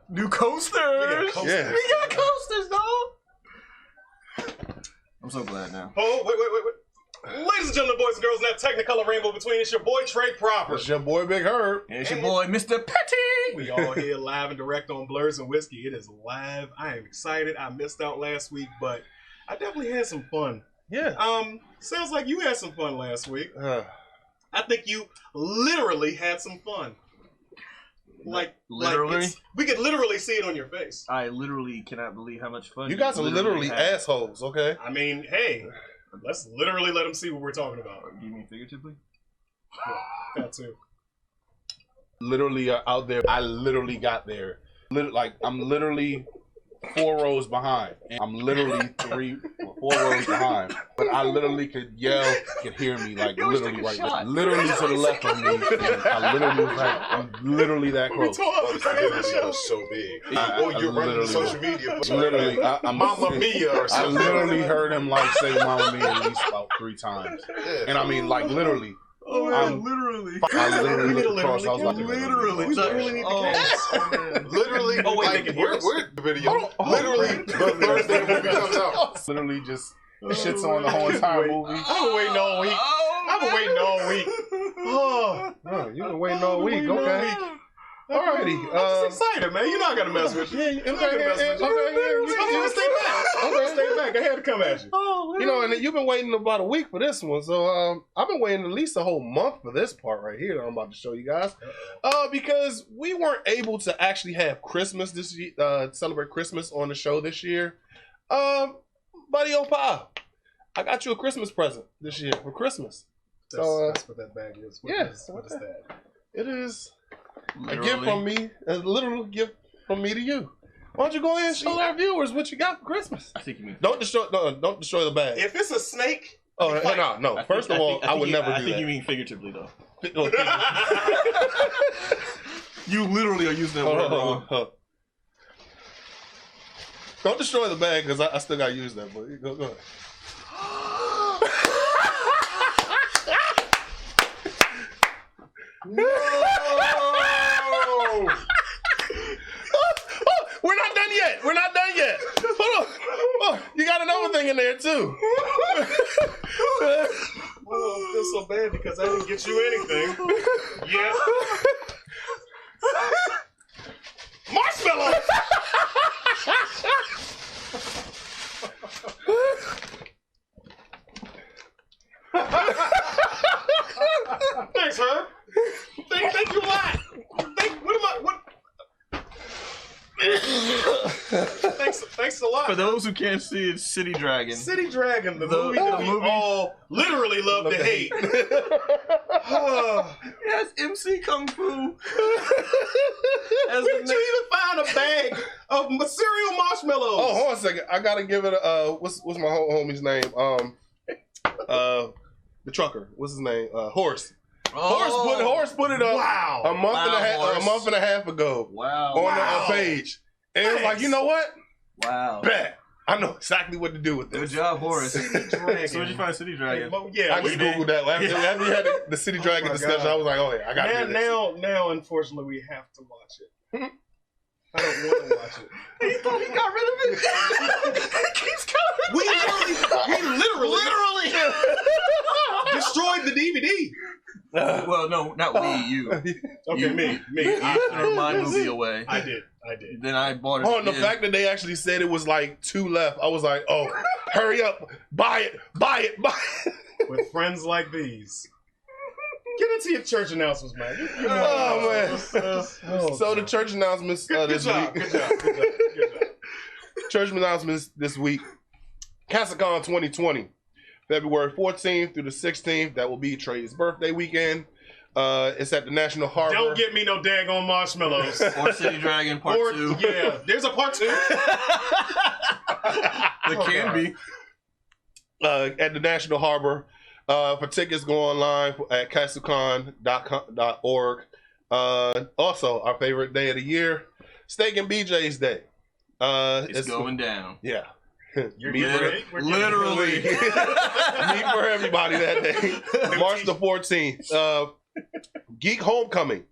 New coasters. We got coasters, dog. I'm so glad now. Oh, wait. Ladies and gentlemen, boys and girls, in that technicolor rainbow between, it's your boy Trey Proper. It's your boy Big Herb. And it's your boy Mr. Petty. We all here live and direct on Blurs and Whiskey. It is live. I am excited. I missed out last week, but I definitely had some fun. Yeah. Sounds like you had some fun last week. I think you literally had some fun. Like literally? We could literally see it on your face. I literally cannot believe how much fun you guys are literally assholes, okay? I mean, hey, let's literally let them see what we're talking about. Do you mean figuratively? Yeah, that too. Literally out there. I literally got there. I'm literally 4 rows behind. And I'm literally 4 rows behind. But I literally could hear me, like literally right there. Literally to the left of me. I literally was like, I'm literally that close. It was so big. You're running social media. Literally, Mamma Mia or I something. literally heard him like say Mamma Mia at least about 3 times. And I mean, like literally. Oh, man, literally. I literally looked across. I was like, literally. Literally. Oh, wait, like, where's the video? Literally, the Thursday the movie comes out. Literally just shits on the whole entire movie. I've been waiting all week. I've been waiting all week. Oh, you've been waiting all week. Okay. Alrighty. I'm just excited, man. You're not gonna mess with you. Yeah, You can stay back. Stay back. I had to come at you. You know, and you've been waiting about a week for this one, so I've been waiting at least a whole month for this part right here that I'm about to show you guys, because we weren't able to actually have Christmas this year, celebrate Christmas on the show this year. Buddy Opa, I got you a Christmas present this year for Christmas. That's what that bag is. What is that? It is Literally. a gift from me, a literal gift from me to you. Why don't you go ahead and show our viewers what you got for Christmas? I think you mean. Don't destroy the bag. If it's a snake, No. First of all, I would never do that. I think you mean figuratively, though. You literally are using that word wrong. Don't destroy the bag because I still got to use that. But go ahead. No! We're not done yet. Hold on. Oh, you got another thing in there too. I feel so bad because I didn't get you anything. Yeah. Marshmallows. Thanks, Herb. Thank you a lot. Thanks a lot. For those who can't see it, City Dragon. City Dragon, the movie that we all literally love to hate. Yes, MC Kung Fu. Where did you even find a bag of cereal marshmallows? Oh, hold on a second. I gotta give it a what's my homie's name? The trucker. What's his name? Horace. Horace put it up a month and a half ago. On the page. And it was like, you know what? Wow. Bet. I know exactly what to do with this. Good job, Horace. City Dragon. So where'd you find City Dragon? Yeah, I just Googled that. After you had the City Dragon discussion, I was like, oh yeah, I got to do this. Now, unfortunately, we have to watch it. I don't want to watch it. He thought he got rid of it. He keeps coming. We literally destroyed the DVD. Well, no, not we, you. Okay, me. You threw my movie away. I did. Then I bought it. Oh, and the fact that they actually said it was like 2 left, I was like, oh, hurry up, buy it. With friends like these. Get into your church announcements, man. Man. So the church announcements this week. Good job. Church announcements this week. CastleCon 2020. February 14th through the 16th. That will be Trey's birthday weekend. It's at the National Harbor. Don't get me no daggone marshmallows. Or City Dragon Part 2. Yeah, there's a Part 2. There can be. At the National Harbor. For tickets, go online at castlecon.org. Also, our favorite day of the year, Steak and BJ's Day. It's going down. Yeah. You're literally. Meet for everybody that day. March the 14th. Geek Homecoming,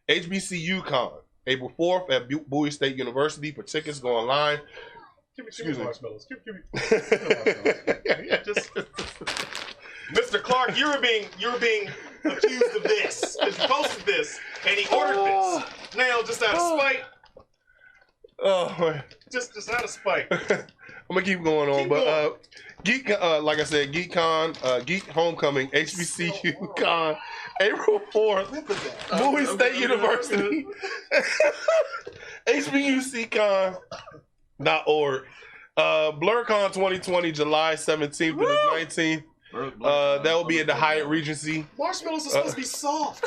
HBCU Con, April 4th at Bowie State University. For tickets, go online. Excuse me. Marshmallows. Give me marshmallows. Just, Mr. Clark, you were being accused of this. Because you posted this and he ordered this. Now, just out of spite. Oh man. Just out of spite. I'm gonna keep going on, Geek, like I said, GeekCon, Geek Homecoming, HBCU Con, April 4th, Bowie State University, HBUCCon.org, BlurCon 2020, July 17th to the 19th. That will be at the Hyatt Regency. Marshmallows are supposed to be soft.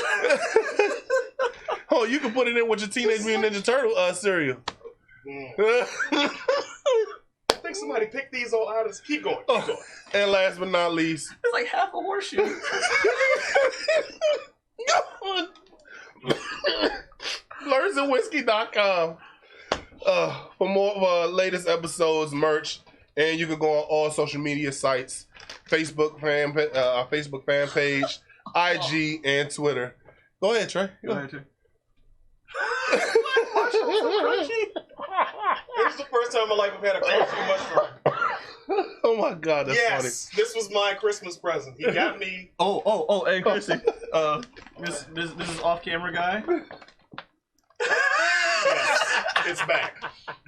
Oh, you can put it in with your Teenage Mutant Ninja Turtle cereal. I think somebody picked these all out. Keep going. Keep going. And last but not least, It's like half a horseshoe. BlursandWhiskey.com for more of our latest episodes, merch, and you can go on all social media sites, our Facebook fan page, IG, and Twitter. Go ahead, Trey. Go ahead, Trey. This is the first time in my life I've had a crunchy mushroom. Oh my God, that's funny. Yes, this was my Christmas present. He got me. Hey, Chrissy. This is off-camera guy. Yes, it's back.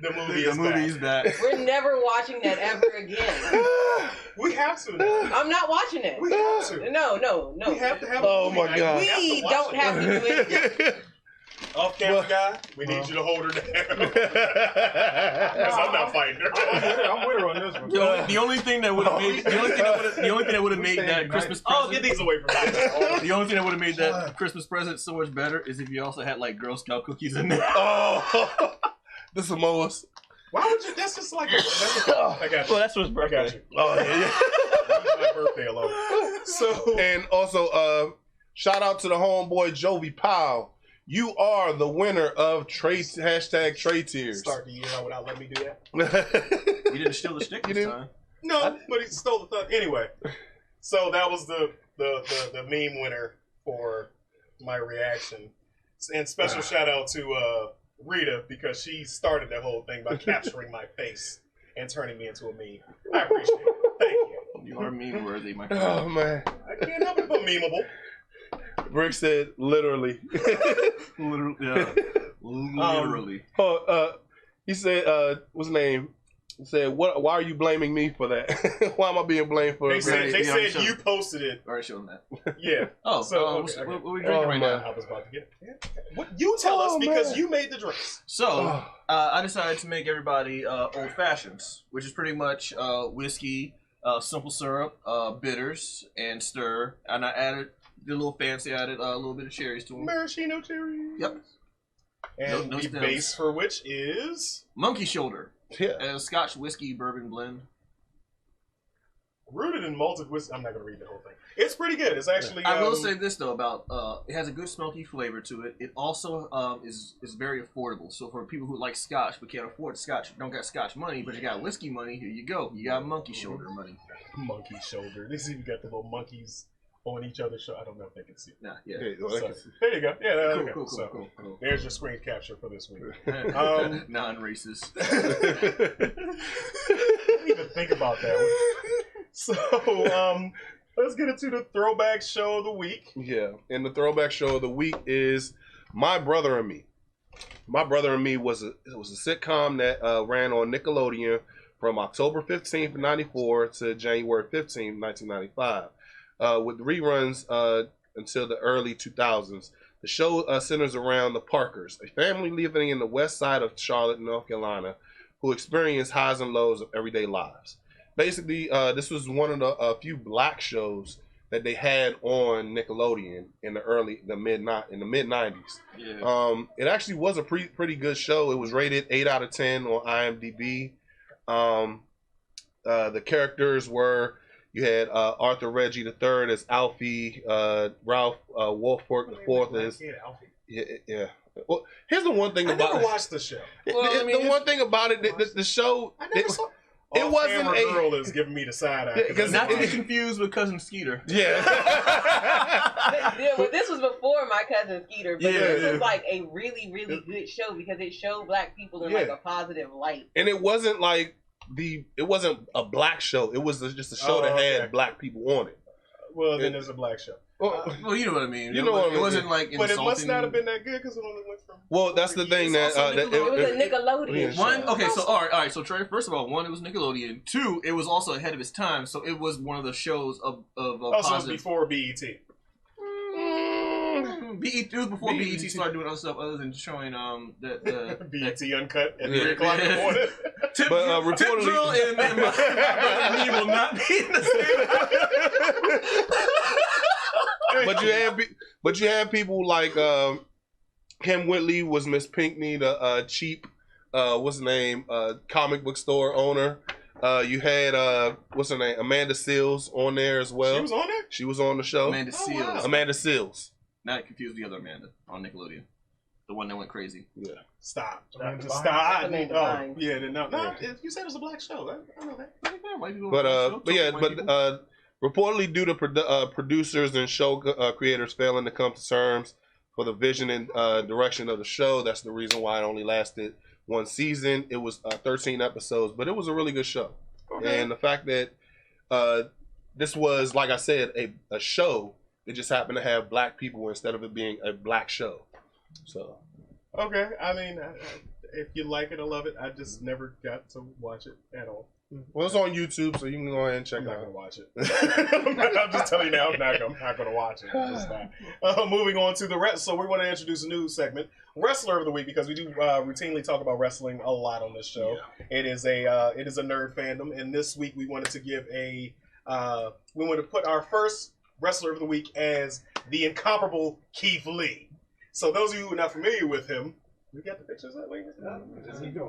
The movie is back. We're never watching that ever again. We have to now. I'm not watching it. We have to. No. We have to have. Oh a movie my night. God. We don't have to do anything. Off camera guy, we need you to hold her down. Because I'm not fighting her. I'm with her on this one. The only thing that would have made that Christmas Oh, get present. these away from me. The only thing that would have made that Christmas present so much better is if you also had like Girl Scout cookies in there. Oh, the Samoas. Why would you? That's just like I got you. Well, that's what's I birthday. got you. Oh yeah. Leave my birthday alone. So And also, shout out to the homeboy Jovi Powell. You are the winner of hashtag Trey Tears. start the year out without letting me do that. You didn't steal the stick You this didn't? time. No, but he stole the thought anyway. So that was the meme winner for my reaction. And special shout out to Rita because she started that whole thing by capturing my face and turning me into a meme. I appreciate it. Thank you. You are meme worthy, my friend. Oh man. I can't help it but memeable. Rick said literally. Literally, yeah. Literally. He said, what's his name? He said, why are you blaming me for that? Why am I being blamed for They it? said sure. you posted it. Already showing that. Yeah. Oh, So, so okay. what are we drinking right man. now? I was about to get it. What you tell us because man. you made the drinks. So, I decided to make everybody old fashions, which is pretty much whiskey, simple syrup, bitters, and stir. And I did a little fancy, added a little bit of cherries to them. Maraschino cherries. Yep. And No the stems. base for which is Monkey Shoulder, Yeah. and Scotch whiskey bourbon blend. rooted in malted whiskey. I'm not going to read the whole thing. It's pretty good. It's actually. I will say this though about it has a good smoky flavor to it. It also is very affordable. So for people who like Scotch but can't afford Scotch, don't got Scotch money, but you got whiskey money, here you go. You got Monkey Shoulder money. Monkey shoulder. This even got the little monkeys on each other's show. I don't know if they can see. Nah, yeah. Hey, So, there you go. Yeah, there you go. Cool. So, Cool. there's your screen capture for this week. Non-racist. I didn't even think about that one. So, let's get into the throwback show of the week. Yeah, and the throwback show of the week is My Brother and Me. My Brother and Me was a sitcom that ran on Nickelodeon from October 15th, 94 to January 15th, 1995, with reruns until the early 2000s. The show centers around the Parkers, a family living in the west side of Charlotte, North Carolina, who experience highs and lows of everyday lives. Basically, this was one of the few black shows that they had on Nickelodeon in the mid 90s. Yeah. It actually was a pretty good show. It was rated 8 out of 10 on IMDb. The characters were, you had Arthur Reggie III as Alfie, Ralph Wolford IV as yeah. Well, here's the one thing I about never watched the show. Well, I mean, the one thing about it, the show. I never saw. It wasn't camera a girl is giving me the side eye. because Not to be confused with Cousin Skeeter. yeah. Well, this was before My Cousin Skeeter, but Yeah, this yeah. was like a really, really good show because it showed black people in like a positive light. And it wasn't like it wasn't a black show. It was just a show that had black people on it. Well, then there's a black show. Well, you know what I mean. You know what I mean. It wasn't like But insulting. it must not have been that good because it only went from. Well, that's the thing that It was a Nickelodeon. One, okay, so all right. So Trey, first of all, one, it was Nickelodeon. Two, it was also ahead of its time, so it was one of the shows of Oh, so it was positive. before BET. It was before BET started doing other stuff other than showing the BET Uncut at Yeah. 3 o'clock in the morning. Tip, But, Tip reportedly- Drill and my brother me will not be in the same. but you had people like Kim Whitley was Miss Pinkney, the cheap what's her name, comic book store owner. You had what's her name, Amanda Seales on there as well. She was on there? She was on the show. Amanda Oh, Seales. wow. Amanda Seales. Not confused with the other Amanda on Nickelodeon. The one that went crazy. Yeah. Stop. Amanda Just Bynes. stop. Amanda Oh, Bynes. yeah, no. Yeah. You said it was a black show. I know that. White people But on the show, but white people. reportedly due to producers and show creators failing to come to terms for the vision and direction of the show, that's the reason why it only lasted one season. It was 13 episodes, but it was a really good show. Okay. And the fact that this was, like I said, a show, it just happened to have black people instead of it being a black show. So Okay. I mean, if you like it, I love it. I just never got to watch it at all. well, it's on YouTube, so you can go ahead and check I'm it not out. gonna watch it. I'm just telling you now, I'm not gonna watch it. I'm just not. Moving on to the rest. So we want to introduce a new segment, Wrestler of the Week, because we do routinely talk about wrestling a lot on this show. It is a nerd fandom, and this week we wanted to give we wanted to put our first Wrestler of the Week as the incomparable Keith Lee. So those of you who are not familiar with him, we got the pictures that way.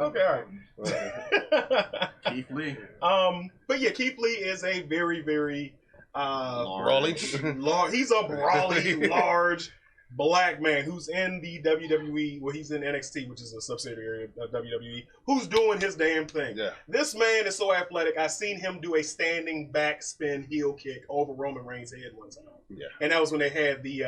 Okay, all right. Keith Lee. But yeah, Keith Lee is a very, very Brawly. he's a brawly, large black man who's in the WWE. Well, he's in NXT, which is a subsidiary of WWE. Who's doing his damn thing? Yeah. This man is so athletic. I seen him do a standing backspin heel kick over Roman Reigns' head one time. Yeah. And that was when they had the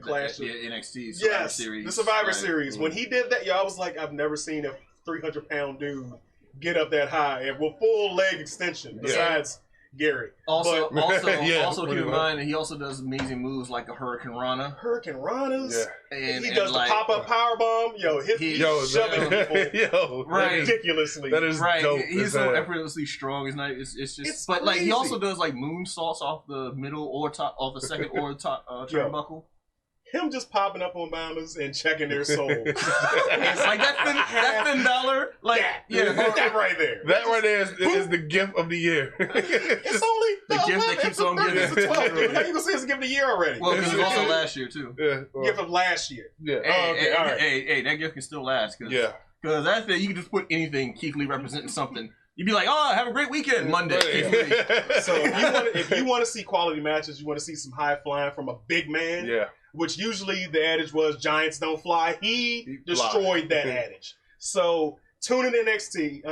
clash. The NXT Survivor Yes, Series. the Survivor Right. Series. When he did that, I was like, I've never seen a 300-pound dude get up that high and with full leg extension. Besides Gary. Also, But- Yeah, also keep pretty in much. mind that he also does amazing moves like a Hurricane Rana. Hurricane Ranas. Yeah. And He does like, the pop-up powerbomb. Yo, he's Yo, shoving people yo, Right. ridiculously. that is Right, dope. he's as so hell. effortlessly strong. It's not. It's just. It's but like he crazy. also does like moonsaults off the middle or top, off the second or top turnbuckle. Him just popping up on bombers and checking their soul. It's like that Finn Balor. Like that right there. That right there is the gift of the year. It's only The gift that keeps on giving. It's 12, dude. How you gonna say it's a gift of the year already? Well, because it was also last year too. Yeah, well, gift of last year. yeah, Hey, all right. hey, that gift can still last. Cause, yeah. Because that's it. You can just put anything Keith Lee representing something. You'd be like, oh, have a great weekend Monday. Keith Lee. So if you want to see quality matches, you want to see some high flying from a big man. Yeah. Which usually the adage was giants don't fly. He destroyed that adage. So tune in NXT.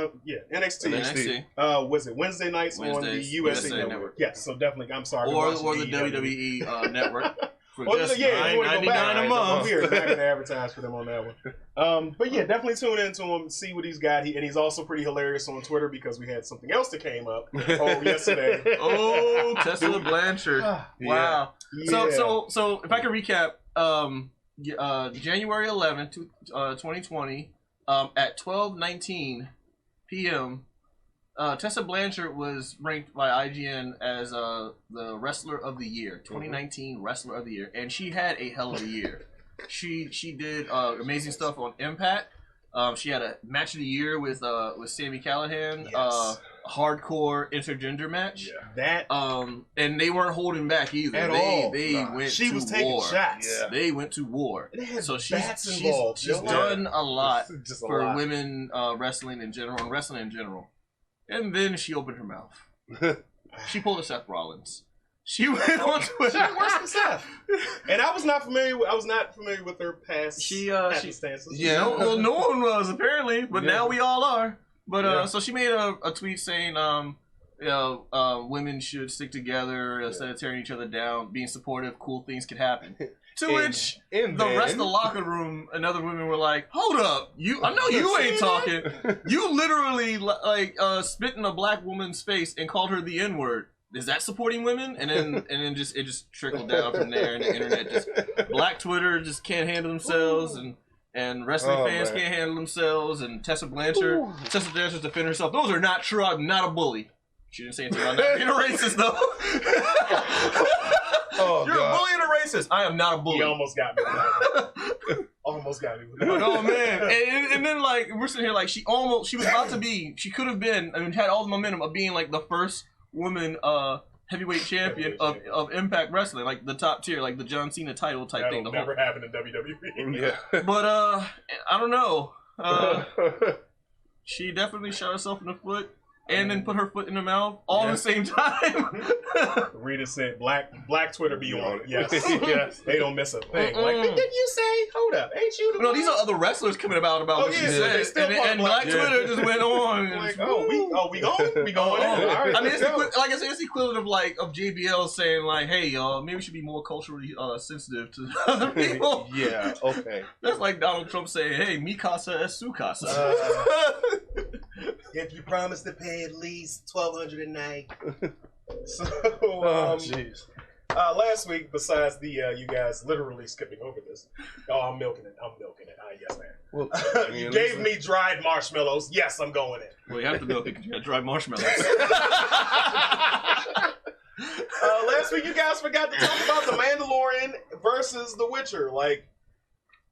NXT. Was it Wednesday nights on the USA Network? Yes. So definitely, I'm sorry. Or the WWE network. For Or just if you wanna go back, $9.99 a month. We're not going to advertise for them on that one. But yeah, definitely tune into him, see what he's got. And he's also pretty hilarious on Twitter because we had something else that came up yesterday. Oh, Tessa Blanchard. Wow. Yeah. So if I can recap, January 11th, 2020, at 12:19 p.m., Tessa Blanchard was ranked by IGN as the Wrestler of the Year, 2019 Wrestler of the Year, and she had a hell of a year. She did amazing stuff on Impact. She had a match of the year with Sami Callihan, Yes. hardcore intergender match. That And they weren't holding back either. At all. They went she to was taking war. shots. Yeah. They went to war. They had So bats she's involved. done a lot Just a for lot. women wrestling in general and wrestling in general. And then she opened her mouth. She pulled a Seth Rollins. She went on Twitter. She went worse than Seth. And I was not familiar with her past She happenstances. yeah, well, no one was apparently, but now we all are. But so she made a tweet saying, women should stick together instead of tearing each other down, being supportive, cool things could happen. To which the rest of the locker room and other women were like, "Hold up, I know you ain't talking. You literally spit in a black woman's face and called her the N-word. Is that supporting women?" And then it just trickled down from there, and the internet just Black Twitter just can't handle themselves, and wrestling fans can't handle themselves, and Tessa Blanchard's defending herself. Those are not true. I'm not a bully. She didn't say anything about not being a racist though. You're a bully and a racist. I am not a bully. He almost got me. Almost got me. Oh man! And then like we're sitting here like she could have been. I mean, had all the momentum of being like the first woman heavyweight champion of Impact Wrestling, like the top tier, like the John Cena title type thing. That'll never happen in WWE. Yeah. But I don't know. She definitely shot herself in the foot. And then put her foot in her mouth all at the same time. Rita said, "Black Twitter be on it." Yes, yes. They don't miss a thing. Like, didn't you say? Hold up, ain't you? No, these are other wrestlers coming about what she said, and Black Twitter just went on. Like, we going? We going? Right, I mean, it's like I said, it's the equivalent of JBL saying like, "Hey, y'all, maybe we should be more culturally sensitive to other people." Yeah. Okay. That's like Donald Trump saying, "Hey, mi casa es su casa." If you promise to pay at least $1,200 a night. So, jeez. Last week, besides the you guys literally skipping over this. Oh, I'm milking it. Yes, man. Well, you gave me dried marshmallows. Yes, I'm going in. Well, you have to milk it because you got dried marshmallows. Last week, you guys forgot to talk about The Mandalorian versus The Witcher. Like,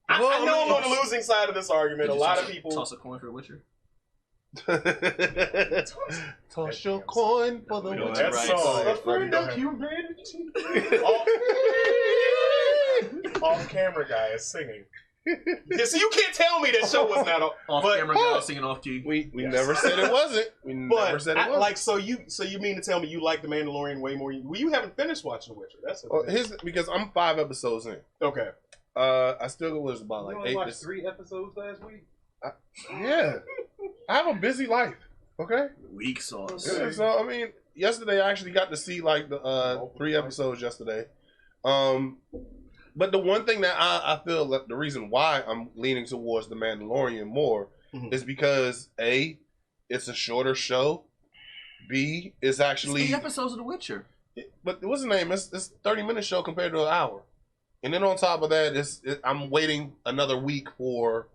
I know I'm on the losing side of this argument. A lot of people toss a coin for The Witcher. Toss your coin for the Witcher. That song. A friend of humanity. Off camera guy is singing. Yeah, so you can't tell me that show was not off camera guy singing off key. We never said it wasn't. We never said it wasn't. Like so you mean to tell me you like The Mandalorian way more? Well, you haven't finished watching The Witcher. That's because I'm 5 episodes in. Okay. I still was about like 8. Watched 3 episodes last week. Yeah. I have a busy life. Okay. Weak sauce. Yeah, so I mean, yesterday I actually got to see like the 3 episodes yesterday. But the one thing that I feel that the reason why I'm leaning towards The Mandalorian more is because A, it's a shorter show. B, it's actually 8 episodes of The Witcher. But what's the name? It's 30-minute show compared to an hour. And then on top of that, I'm waiting another week for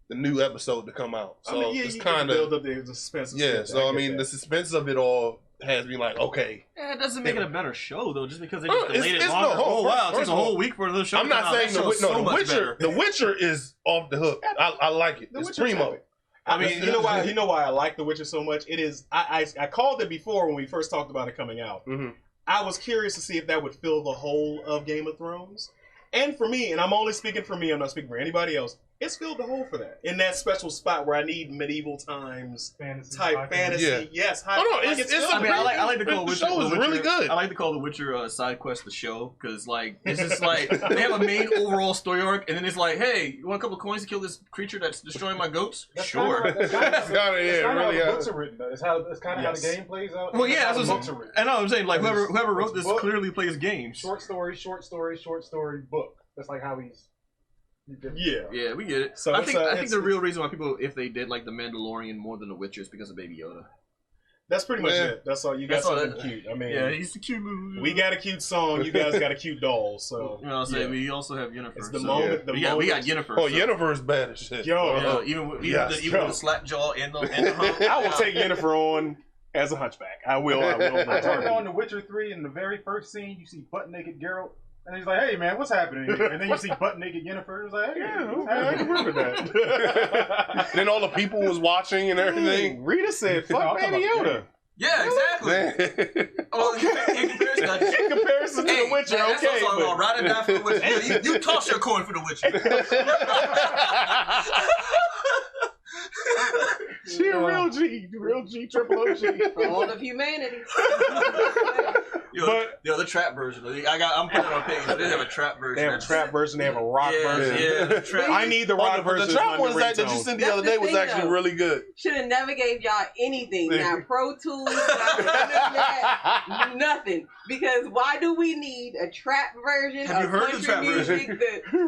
the new episode to come out. So it's kind of build up the suspense. Yeah, so I mean, the suspense of it all has me like, okay. Yeah, it doesn't make it a better show though, just because they just delayed it longer. Wow, it takes a whole week for the show. I'm not saying The Witcher. The Witcher is off the hook. I like it. It's primo. I mean, you know why I like The Witcher so much? It is. I called it before when we first talked about it coming out. Mm-hmm. I was curious to see if that would fill the hole of Game of Thrones. And for me, and I'm only speaking for me, I'm not speaking for anybody else, it's filled the hole for that. In that special spot where I need medieval times type fantasy. Yeah. Yes. I like to call The show is really good. I like to call The Witcher side quest the show because like it's just like they have a main overall story arc and then it's like, hey, you want a couple of coins to kill this creature that's destroying my goats? Sure. That's kind of how the books are written. It's kind of how the game plays out. Well, yeah, that's what I know. I'm saying like whoever wrote this clearly plays games. Short story, book. That's like how he's. Yeah, we get it. So I think the real reason why people, if they did like The Mandalorian more than The Witcher, is because of Baby Yoda. That's pretty much it. That's all. You got something cute. I mean, yeah, he's a cute little. We got a cute song. You guys got a cute doll. So you know what I'm saying? We also have Yennefer. It's the moment. We got Yennefer. Oh, Yennefer's bad as shit. Yo, even with the slap jaw and the hump. I will take Yennefer on as a hunchback. I will. I turned on The Witcher 3 in the very first scene. You see butt naked Geralt. And he's like, hey, man, what's happening here? And then you see butt-naked Yennefer. It's like, hey, I can remember that. Then all the people was watching and everything. Rita said, fuck Baby Yoda. Yeah, exactly. In comparison to The Witcher, okay. But ride or die for The Witcher. You toss your coin for The Witcher. She a real G, triple OG. All of humanity. But the other trap version. I'm putting it on page. They have a trap version. they have a trap version. They have a rock version. Yeah, the trap. I need the rock version. The trap one that you sent the other day was actually really good. Should have never gave y'all anything. Not Pro Tools, not internet, nothing. Because why do we need a trap version? Have you heard the trap version?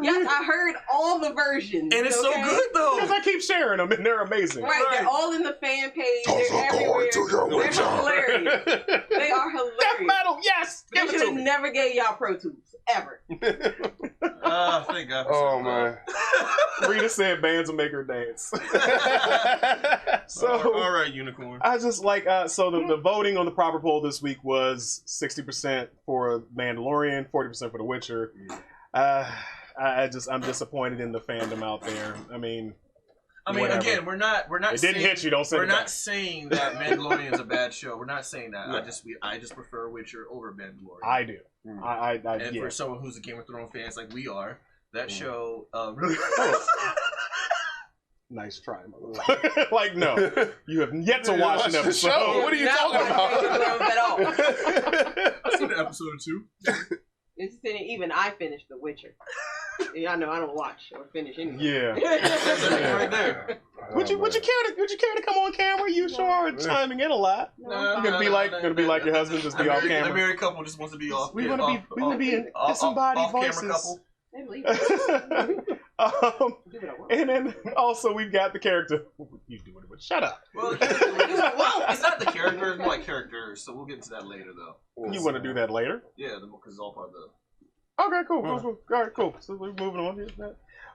Yes, I heard all the versions. And it's so good though. Because I keep sharing them and they're amazing. Right, they're all in the fan page. They're everywhere. They're hilarious. They are hilarious. Death metal, yes. They should have never gave y'all Pro Tools ever. Thank God. Oh man. Rita said bands will make her dance. So all right, unicorn. I just like so the voting on the proper poll this week was 60% for Mandalorian, 40% for The Witcher. I'm disappointed in the fandom out there. I mean, whatever. Again, we're not. It didn't hit you. Don't say We're it not back. saying that Mandalorian is a bad show. We're not saying that. I just prefer Witcher over Mandalorian. I do. And for someone who's a Game of Thrones fan like we are, that show really. Nice try, motherfucker. Like, no, you have yet to watch an episode. What are you talking about? At all. I've seen an episode or two. Even I finished The Witcher. Y'all know I don't watch or finish anything. Yeah. Right there. Would you care to come on camera? You sure are chiming in a lot. You're gonna be like your husband, just be off camera. A married couple just wants to be off. We wanna be in disembodied voices. Camera couple. They believe it. And then also we've got the character. You doing it, but shut up. Well, it's not the character; it's more like characters. So we'll get into that later, though. You want to do that later? Yeah, because it's all part of the. Okay, cool. All right, cool. So we're moving on here.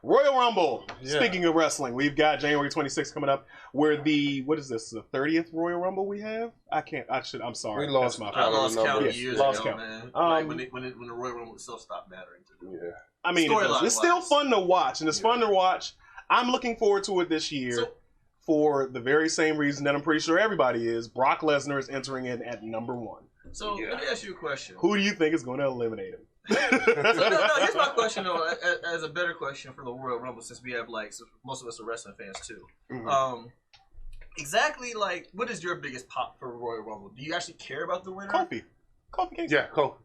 Royal Rumble. Yeah. Speaking of wrestling, we've got January 26th coming up. Where what is this? The 30th Royal Rumble we have? I'm sorry. We lost. I lost count years ago, man. Like when the Royal Rumble itself stopped mattering to me. Yeah. I mean, it's still fun to watch, and it's fun to watch. I'm looking forward to it this year for the very same reason that I'm pretty sure everybody is. Brock Lesnar is entering in at number 1. So let me ask you a question. Who do you think is going to eliminate him? Here's my question though, as a better question for the Royal Rumble, since we have most of us are wrestling fans too. Mm-hmm. Exactly, what is your biggest pop for Royal Rumble? Do you actually care about the winner? Kofi Kingston. Yeah, Kofi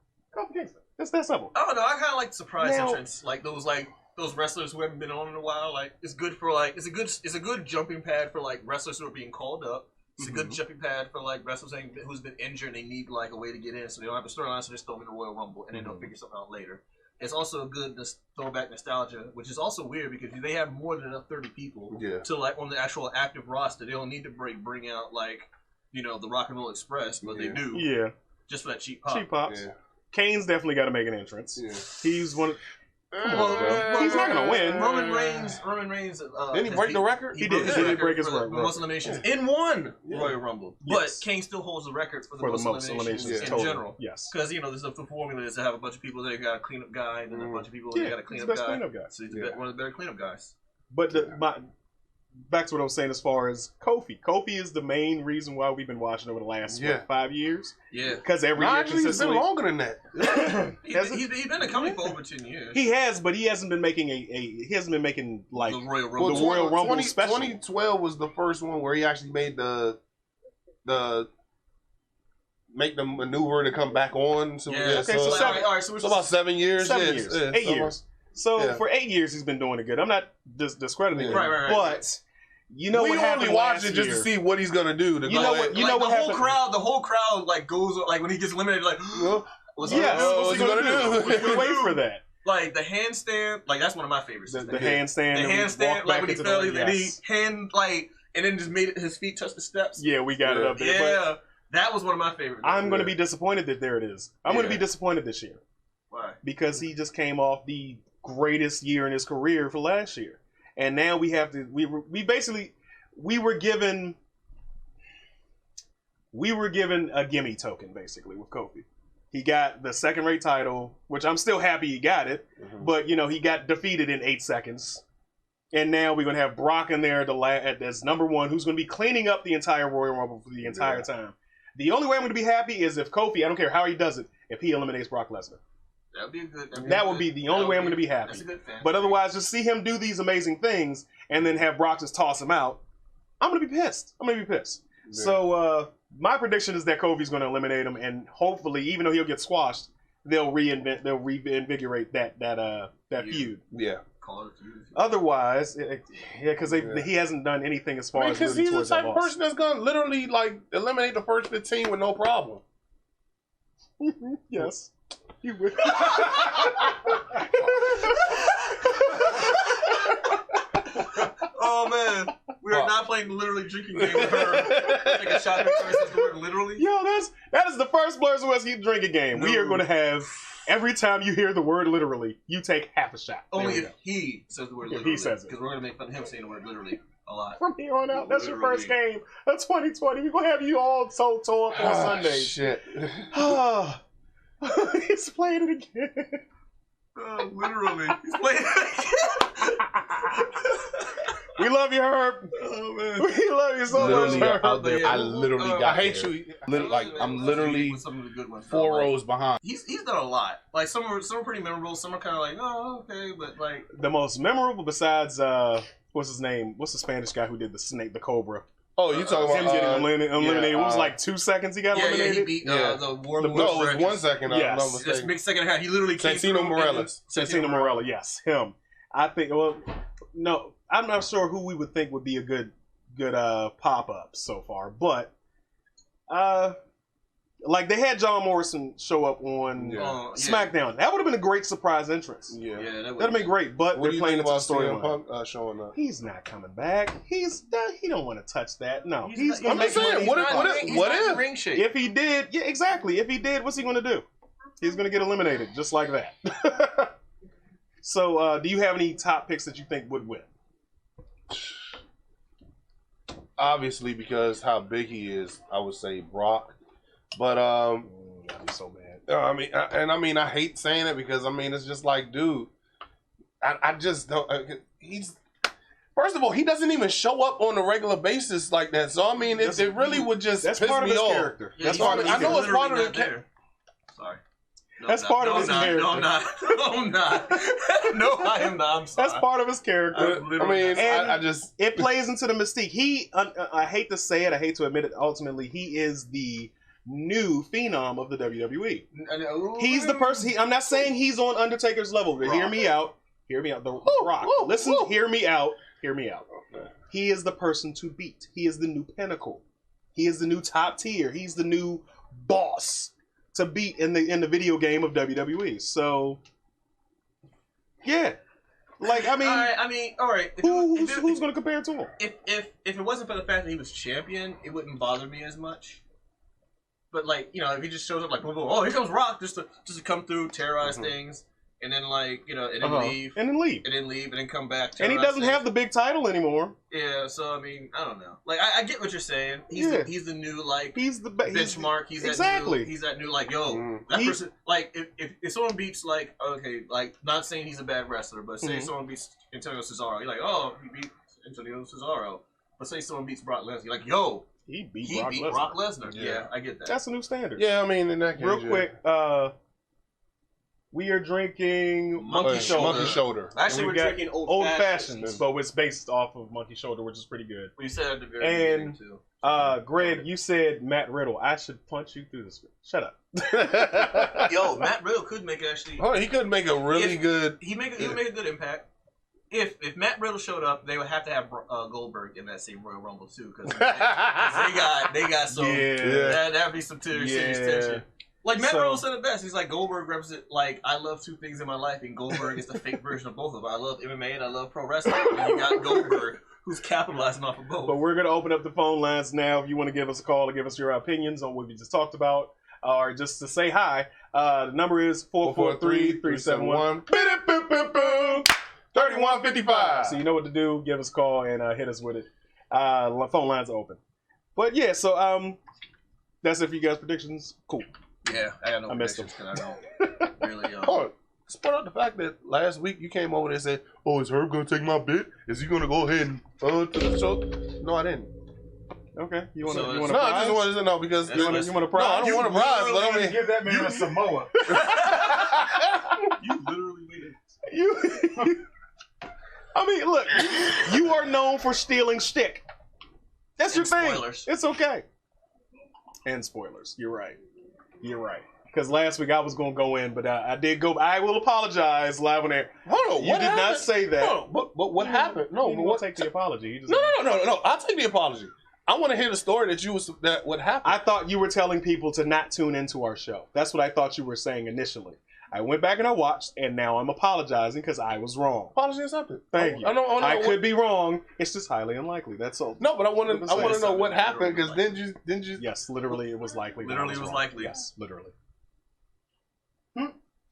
Kingston. It's that simple. I don't know. I kind of like the surprise entrance, those wrestlers who haven't been on in a while. It's good for it's a good jumping pad for wrestlers who are being called up. It's a good jumping pad for wrestlers who's been injured and they need a way to get in, so they don't have a storyline, so they just throw them in the Royal Rumble and then they'll figure something out later. It's also a good throwback nostalgia, which is also weird because they have more than enough 30 people to on the actual active roster. They don't need to bring out the Rock and Roll Express, but they do. Yeah, just for that cheap pop. Cheap pops. Yeah. Kane's definitely got to make an entrance. Yeah. He's one. He's not gonna win. Roman Reigns. Didn't he break the record? He did break his record. Most eliminations in one Royal Rumble. But Kane still holds the record for the most eliminations in general. Yes. Because there's the formula is to have a bunch of people that got a cleanup guy, and then a bunch of people that got a cleanup guy. So he's one of the better cleanup guys. But back to what I was saying as far as Kofi. Kofi is the main reason why we've been watching over the last 5 years. Yeah, because every year consistently. It's been longer than that. He's been a company for over 10 years. He has, but he hasn't been making he hasn't been making the Royal Rumble. The Royal Rumble special. 2012 was the first one where he actually made the make the maneuver to come back on. So so about 7 years. 7 years. 8 years. So for 8 years he's been doing it good. I'm not discrediting him, but we only watch it just to see what he's gonna do. The whole crowd goes when he gets eliminated what's he gonna do? We wait for that. The handstand, that's one of my favorites. The handstand, when he fell, and then just made his feet touch the steps. Yeah, we got it up there. Yeah, that was one of my favorites. I'm going to be disappointed that there it is. I'm going to be disappointed this year. Why? Because he just came off the greatest year in his career for last year, and now we have to. We were given a gimme token basically with Kofi. He got the second-rate title, which I'm still happy he got it, but he got defeated in 8 seconds. And now we're going to have Brock in there as number 1, who's going to be cleaning up the entire Royal Rumble for the entire time. The only way I'm going to be happy is if Kofi, I don't care how he does it, if he eliminates Brock Lesnar. That would be the only way I'm going to be happy. That's a good fan. But otherwise, just see him do these amazing things and then have Brock just toss him out. I'm going to be pissed. Yeah. So My prediction is that Kofi's going to eliminate him, and hopefully, even though he'll get squashed, they'll reinvigorate that feud. Yeah. Otherwise, because he hasn't done anything as far as because he's the type of person that's gonna literally like eliminate the first 15 with no problem. Yes, he will. Oh man, we are not playing the literally drinking game with her. Take a shot next time says the word literally. Yo, that is the first Blurs Whiskey drinking game. No. We are going to have. Every time you hear the word literally, you take half a shot. Only if he says the word literally. If he says it. Because we're going to make fun of him saying the word literally a lot. From here on out, that's your first game of 2020. We're going to have you all so tore up on Sundays. Shit. He's playing it again. Literally. He's playing it again. We love you, Herb. Oh, man. We love you so much, Herb. Out there, I literally got I hate you. I'm literally some of the good ones, 4 rows behind. He's done a lot. Like some are pretty memorable. Some are kind of like, oh, okay, but like the most memorable besides what's his name? What's the Spanish guy who did the snake, the cobra? Oh, you talking about him getting eliminated? It was like 2 seconds. He got eliminated. Yeah, he beat the War. No, it was 1 second. Yes, just big second half. He literally Santino Morella. Yes, him. I think. Well, no. I'm not sure who we would think would be a good pop-up so far, but like they had John Morrison show up on SmackDown. That would have been a great surprise entrance. Yeah, that'd have been great. But they're playing into the storyline. Showing up. He's not coming back. He don't want to touch that. No, he's gonna make money. What if ring shape? If he did, yeah, exactly. If he did, what's he going to do? He's going to get eliminated just like that. So, do you have any top picks that you think would win? Obviously, because how big he is, I would say Brock. But I'm so mad. I hate saying it because it's just like, dude, I just don't. He's first of all, he doesn't even show up on a regular basis like that. So it really would just that's piss part me of his off. character. Yeah, that's part of his I know it's part of the character. Sorry. That's part of his character. No, I'm not. No, I'm not. No, I am not. I'm sorry. That's part of his character. It plays into the mystique. I hate to say it, I hate to admit it. Ultimately, he is the new phenom of the WWE. He's the person. I'm not saying he's on Undertaker's level, but hear me out. Hear me out. The Rock. Listen. Hear me out. Hear me out. He is the person to beat. He is the new pinnacle. He is the new top tier. He's the new boss to beat in the video game of WWE. So, yeah, like all right. Who's going to compare to him? If it wasn't for the fact that he was champion, it wouldn't bother me as much. But if he just shows up like, oh, here comes Rock just to come through, terrorize things, and then and then leave, and then leave, and then come back. And he doesn't have the big title anymore. Yeah, so I don't know. Like I get what you're saying. He's the new he's the benchmark. He's exactly. That new that person. Like if someone beats not saying he's a bad wrestler, but say someone beats Antonio Cesaro, you're like, oh, he beat Antonio Cesaro. But say someone beats Brock Lesnar, you're like, yo. He beat Brock Lesnar. Yeah, I get that. That's a new standard. Yeah, in that case. Real quick, we are drinking Monkey Shoulder. Actually, we're drinking Old Fashions. But it's based off of Monkey Shoulder, which is pretty good. We said at the very beginning, too. Greg, you said Matt Riddle. I should punch you through the screen. Shut up. Yo, Matt Riddle could make actually... Oh, he could make a really good... He would make a good impact. If Matt Riddle showed up, they would have to have Goldberg in that same Royal Rumble too, because they got some that'd be some serious tension. Like Matt Riddle said it best. He's like, Goldberg represents I love two things in my life, and Goldberg is the fake version of both of them. I love MMA and I love pro wrestling, and you got Goldberg who's capitalizing off of both. But we're gonna open up the phone lines now. If you want to give us a call to give us your opinions on what we just talked about, or just to say hi, the number is 443-371. 3155. So you know what to do. Give us a call and hit us with it. Phone lines are open. But yeah, so that's it for you guys' predictions. Cool. Yeah, I got no predictions because I don't really. Let's point out the fact that last week you came over there and said, "Oh, is Herb gonna take my bit? Is he gonna go ahead and to the show?" No, I didn't. Okay. You want to? No, I just wanted to know because you want a prize. No, I don't want a prize, but give that man a Samoa. You literally waited. Look, you are known for stealing shtick. That's your thing. Spoilers. It's okay. And spoilers. You're right. Because last week I was going to go in, but I did go. I will apologize live on air. Hold on, You did not say that. No, but what happened? No, you but won't what? take the apology. You just No. I'll take the apology. I want to hear the story that what happened. I thought you were telling people to not tune into our show. That's what I thought you were saying initially. I went back and I watched, and now I'm apologizing because I was wrong. Apology accepted. Thank you. I could be wrong. It's just highly unlikely. That's all. No, but I want to know what happened because didn't you? Yes, literally, it was likely. Literally, it was likely. Yes, literally.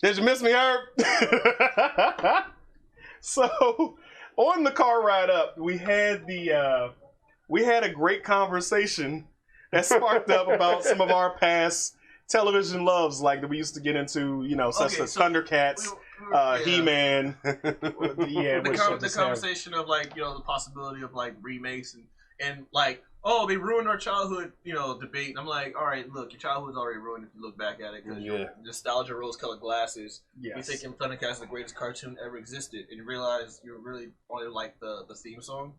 Did you miss me, Herb? So, on the car ride up, we had a great conversation that sparked up about some of our past television loves, like that we used to get into, such as Thundercats, He-Man. The conversation of the possibility of remakes and they ruined our childhood, debate. And I'm like, all right, look, your childhood's already ruined if you look back at it because your nostalgia rose-colored glasses. Yes. You thinking Thundercats is the greatest cartoon ever existed, and you realize you really only like the theme song.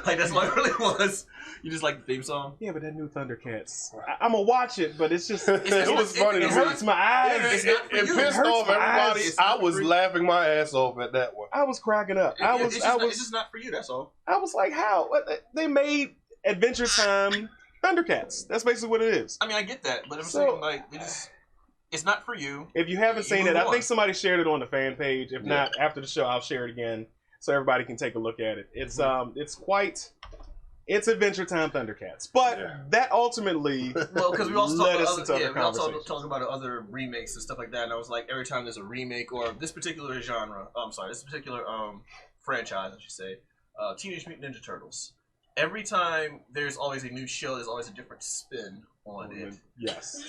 That's what it really was. You just like the theme song. Yeah, but that new Thundercats, I'm gonna watch it, but it's just it was funny. It hurts my eyes. It pissed off everybody. I was laughing my ass off at that one. I was cracking up. It's just not for you. That's all. I was like, how? They made Adventure Time Thundercats. That's basically what it is. I mean, I get that, but I'm saying it's not for you. If you haven't seen it, I think somebody shared it on the fan page. If not, after the show, I'll share it again so everybody can take a look at it. It's it's Adventure Time Thundercats, but that ultimately because we also led us into other conversations. We also talk about other remakes and stuff like that, and I was like, every time there's a remake or this particular genre, this particular franchise, I should say, Teenage Mutant Ninja Turtles. Every time there's always a new show, there's always a different spin on it. Yes.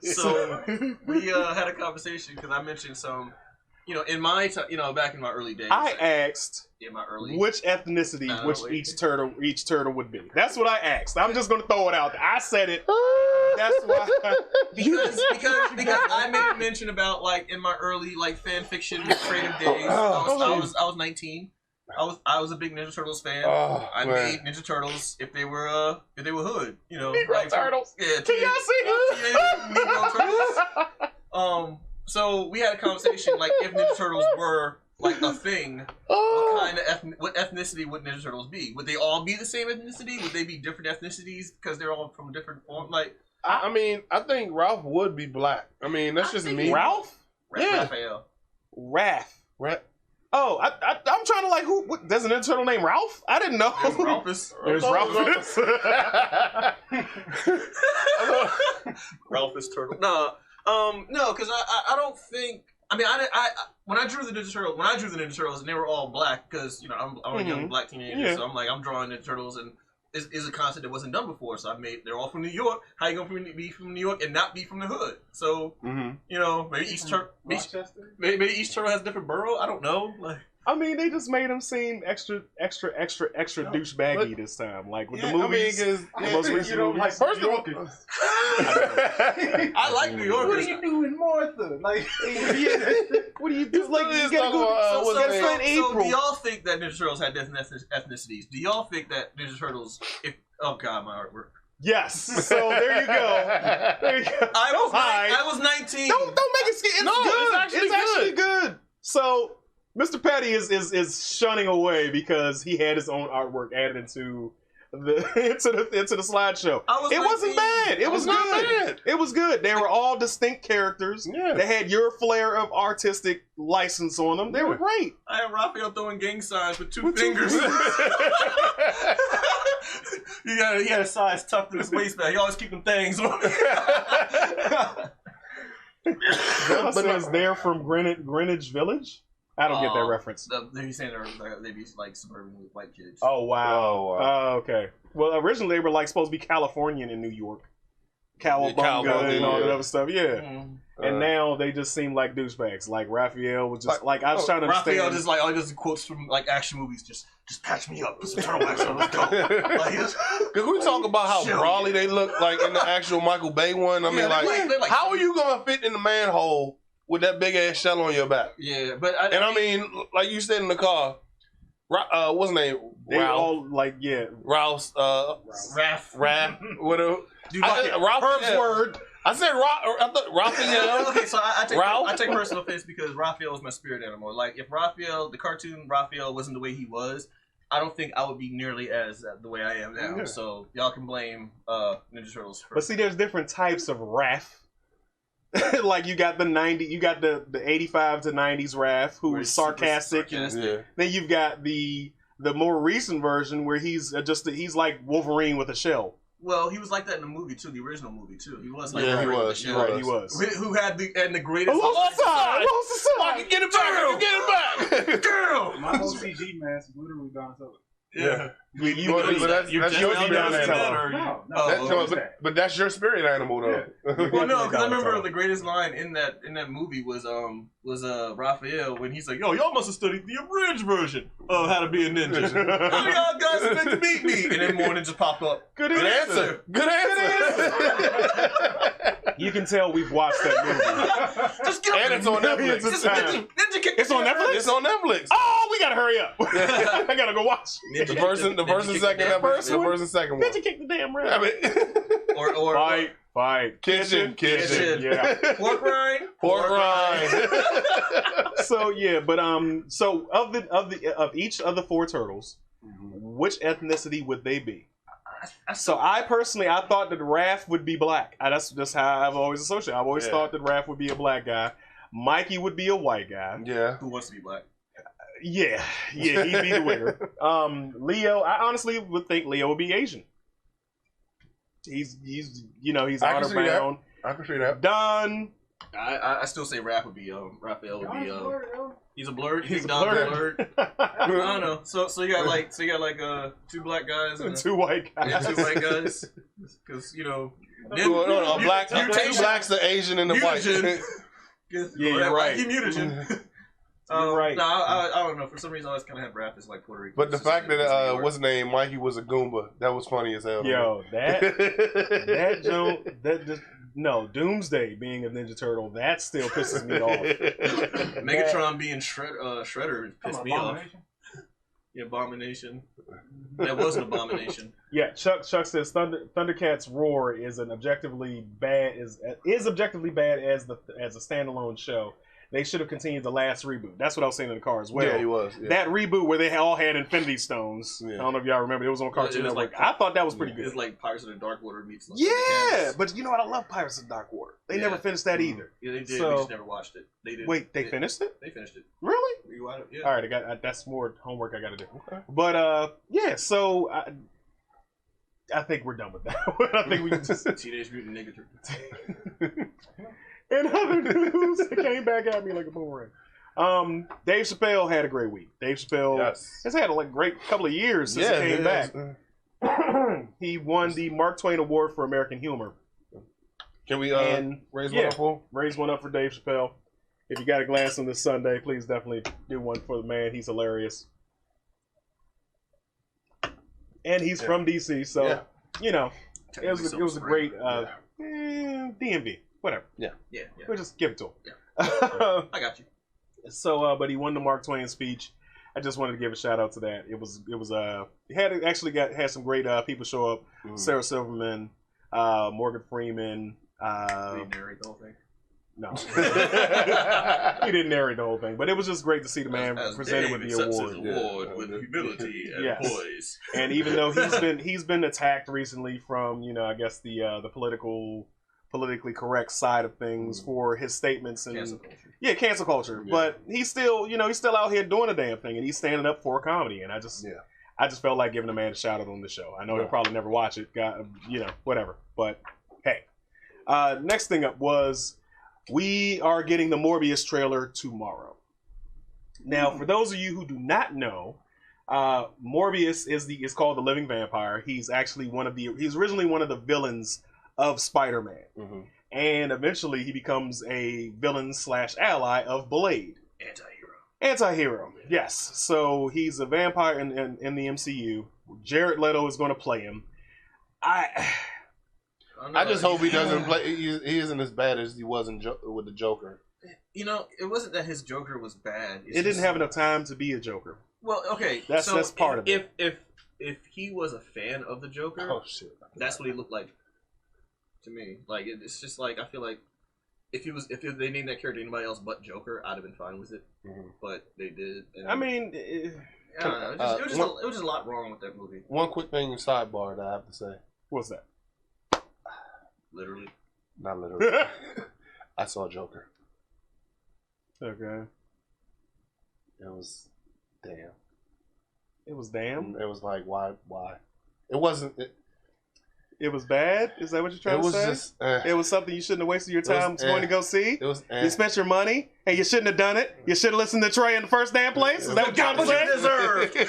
So we had a conversation because I mentioned some. In my back in my early days, I asked which ethnicity each turtle would be. That's what I asked. I'm just gonna throw it out there. I said it. That's why. because I made mention about in my early fan fiction creative days. I was 19. I was a big Ninja Turtles fan. I made Ninja Turtles if they were hood. Negro Turtles. Yeah. Can y'all see Negro Turtles. So we had a conversation if Ninja Turtles were a thing, what ethnicity would Ninja Turtles be? Would they all be the same ethnicity? Would they be different ethnicities because they're all from different forms? I mean, I think Ralph would be black. I mean, that's just me. Ralph? Raphael. Raph. Oh, I'm trying to who? Does an Ninja Turtle named Ralph? I didn't know. There's Ralphus. There's Ralphus. Ralphus Turtle. No, because I don't think. I mean, I when I drew the Ninja Turtles, and they were all black because I'm a young black teenager, so I'm drawing Ninja Turtles, and is a concept that wasn't done before. So they're all from New York. How you gonna be from New York and not be from the hood? So maybe each turtle has a different borough. I don't know. I mean, they just made him seem extra douchebaggy this time. With the movies, most recent movies. First of all, I like New Yorkers. What are you doing, Martha? What do you do? You gotta go. So do y'all think that Ninja Turtles had different ethnicities? Do y'all think that Ninja Turtles? Oh God, my artwork. Yes. So there you go. There you go. I was 19. Don't make it scary. It's actually good. So Mr. Petty is shunning away because he had his own artwork added into the slideshow. It wasn't bad. It was good. It was good. They were all distinct characters. Yeah. They had your flair of artistic license on them. They were great. I had Raphael throwing gang signs with two fingers. He had a size tucked in his waistband. He always keep them things on. But they're from Greenwich Village? I don't get that reference. They're saying they'd be suburban white kids. Oh, wow. Oh, okay. Well, originally they were supposed to be Californian in New York. Cowabunga and all that other stuff, And now they just seem like douchebags. Raphael was just I was trying to understand. Raphael just all just quotes from action movies. Just patch me up. Put some turtle wax on. Let's go. Because we talk about how brawly they look in the actual Michael Bay one. I mean, how are you gonna fit in the manhole with that big ass shell on your back? Yeah, but I mean, like you said in the car, What's his name? They Ralph. all like Ralph's. Raph. What a. Dude, Ralph. word. I said I thought Raphael. Okay, so I Ralph? take personal offense because Raphael was my spirit animal. Like, if Raphael, the cartoon Raphael, wasn't the way he was, I don't think I would be nearly as the way I am now. Yeah. So y'all can blame Ninja Turtles for. But see, there's different types of Raph. Like you got the 85 to 90s Raph who Where was he's super sarcastic. Yeah. Then you've got the more recent version where he's like Wolverine with a shell. Well, he was like that in the movie too, the original movie too. He was like Yeah, he Wolverine with was. the shell. He was. Who had the greatest. Alongside. Get it back. Get it back. Girl. My whole CG mask is literally Donatello. Yeah. But that's your Donatello. No. But that's your spirit animal, though. Well, no, because I remember the greatest line in that movie was Raphael when he's like, "Yo, y'all must have studied the abridged version of How to Be a Ninja. How y'all guys expect to beat me?" And then more ninjas pop up. Good answer. Good answer. You can tell we've watched that movie. Just get And it's on Netflix. Just ninja kick. It's on Netflix? It's on Netflix. Oh, we gotta hurry up. I gotta go watch. The first and second one. Ninja kick the damn rat. I mean, Or Fight. kitchen. Yeah. pork rind. Pork rind. So yeah, but so of each of the four turtles, which ethnicity would they be? So I personally, I thought that Raph would be black. That's just how I've always associated. I've always thought that Raph would be a black guy. Mikey would be a white guy. Yeah. Who wants to be black? Yeah, he'd be the winner. Leo, I honestly would think Leo would be Asian. He's I can honor see that. bound. I can see that. Don. I still say Raph would be Raphael would be he's a blurred. He's a Don's blurred. I don't know. So you got like two black guys and Two white guys. yeah, two white guys because No, a black, two blacks, the Asian, and the white. Mutagen. Yeah, you're right. He mutagen. You're right. No, I don't know. For some reason, I always kind of have Raph as like Puerto Rican. But the fact that what's his name, Mikey was a Goomba, that was funny as hell. Yo, that joke, no, Doomsday being a Ninja Turtle, that still pisses me off. Megatron being Shredder pissed me off. Yeah, Abomination. That was an abomination. Yeah, Chuck says Thundercats Roar is objectively bad as a standalone show. They should have continued the last reboot. That's what I was saying in the car as well. Yeah, he was. Yeah. That reboot where they all had Infinity Stones. Yeah. I don't know if y'all remember. It was on Cartoon Network. I thought that was pretty good. It's like Pirates of the Dark Water meets. Yeah, but you know what? I love Pirates of the Dark Water. They never finished that either. Yeah, they did. So, we just never watched it. They did. Wait, they finished it? They finished it. Really? Yeah. All right, that's more homework I got to do. Okay. But yeah, so I think we're done with that. I think we can just Teenage Mutant Ninja Turtles. In other news, it came back at me like a boomerang. Dave Chappelle had a great week. Dave Chappelle has had a great couple of years since he came back. He won the Mark Twain Award for American Humor. Can we raise one up for? Raise one up for Dave Chappelle. If you got a glass on this Sunday, please definitely do one for the man. He's hilarious. And he's from DC, so you know, it was a great DMV. Whatever. Yeah. We'll just give it to him. Yeah. I got you. So, but he won the Mark Twain speech. I just wanted to give a shout out to that. It was had some great people show up. Sarah Silverman, Morgan Freeman. Did he narrate the whole thing? No. He didn't narrate the whole thing, but it was just great to see the man presented with the award. With humility and poise. And even though he's been attacked recently from, I guess the politically correct side of things for his statements and cancel culture. Yeah. But he's still, he's still out here doing a damn thing, and he's standing up for comedy. And I just felt like giving the man a shout out on the show. I know he'll probably never watch it, whatever. But hey, next thing up was we are getting the Morbius trailer tomorrow. Now, for those of you who do not know, Morbius is called the Living Vampire. He's actually he's originally one of the villains of Spider-Man. And eventually he becomes a villain / ally of Blade. Anti-hero. Yes. So he's a vampire in the MCU. Jared Leto is going to play him. I just hope he doesn't play. He isn't as bad as he was with the Joker. It wasn't that his Joker was bad. It didn't have enough time to be a Joker. Well, okay. That's part of it. If he was a fan of the Joker, Oh shit! that's what he looked like to me. Like it's just like I feel like if they named that character anybody else but Joker, I'd have been fine with it. Mm-hmm. But they did. And I mean, I don't know. It was just a lot wrong with that movie. One quick thing in sidebar that I have to say. what's that? Literally. Not literally. I saw Joker. Okay. It was damn. It was damn. It was like why? It wasn't. It was bad. Is that what you're trying to say? Just, it was something you shouldn't have wasted your time going to go see. It was. You spent your money and you shouldn't have done it. You should have listened to Trey in the first damn place. Is that what you're trying to say?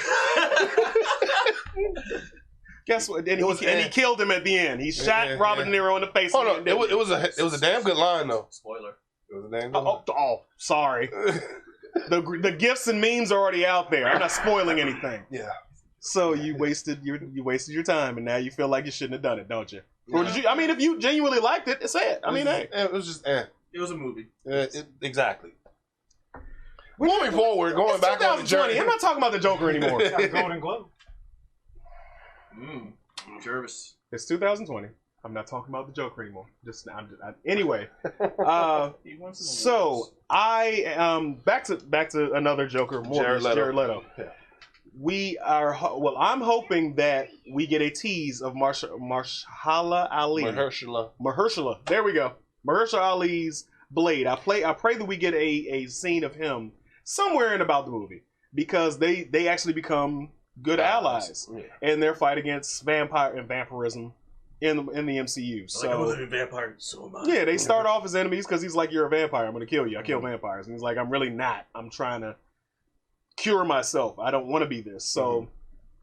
Guess what? And he killed him at the end. He shot Robert De Niro in the face. Hold on. It was a damn good line though. Spoiler. It was a damn good line. Oh, sorry. The gifts and memes are already out there. I'm not spoiling anything. Yeah. So you wasted your time, and now you feel like you shouldn't have done it, don't you? Or did you? I mean, if you genuinely liked it, say it. I mean, hey, it was just. It was a movie. Exactly. Moving forward, going back on the journey. I'm not talking about the Joker anymore. Got a Golden Globe. Jervis. It's 2020. I'm not talking about the Joker anymore. Anyway. So I back to another Joker, Jared Leto. Yeah. I'm hoping that we get a tease of Mahershala Ali. Mahershala. There we go. Mahershala Ali's Blade. I pray that we get a scene of him somewhere in about the movie because they actually become good allies in their fight against vampire and vampirism in the MCU. So I'm a living vampire, so am I. Yeah, they start off as enemies because he's like, "You're a vampire. I'm going to kill you. I kill vampires." And he's like, "I'm really not. I'm trying to cure myself. I don't want to be this." So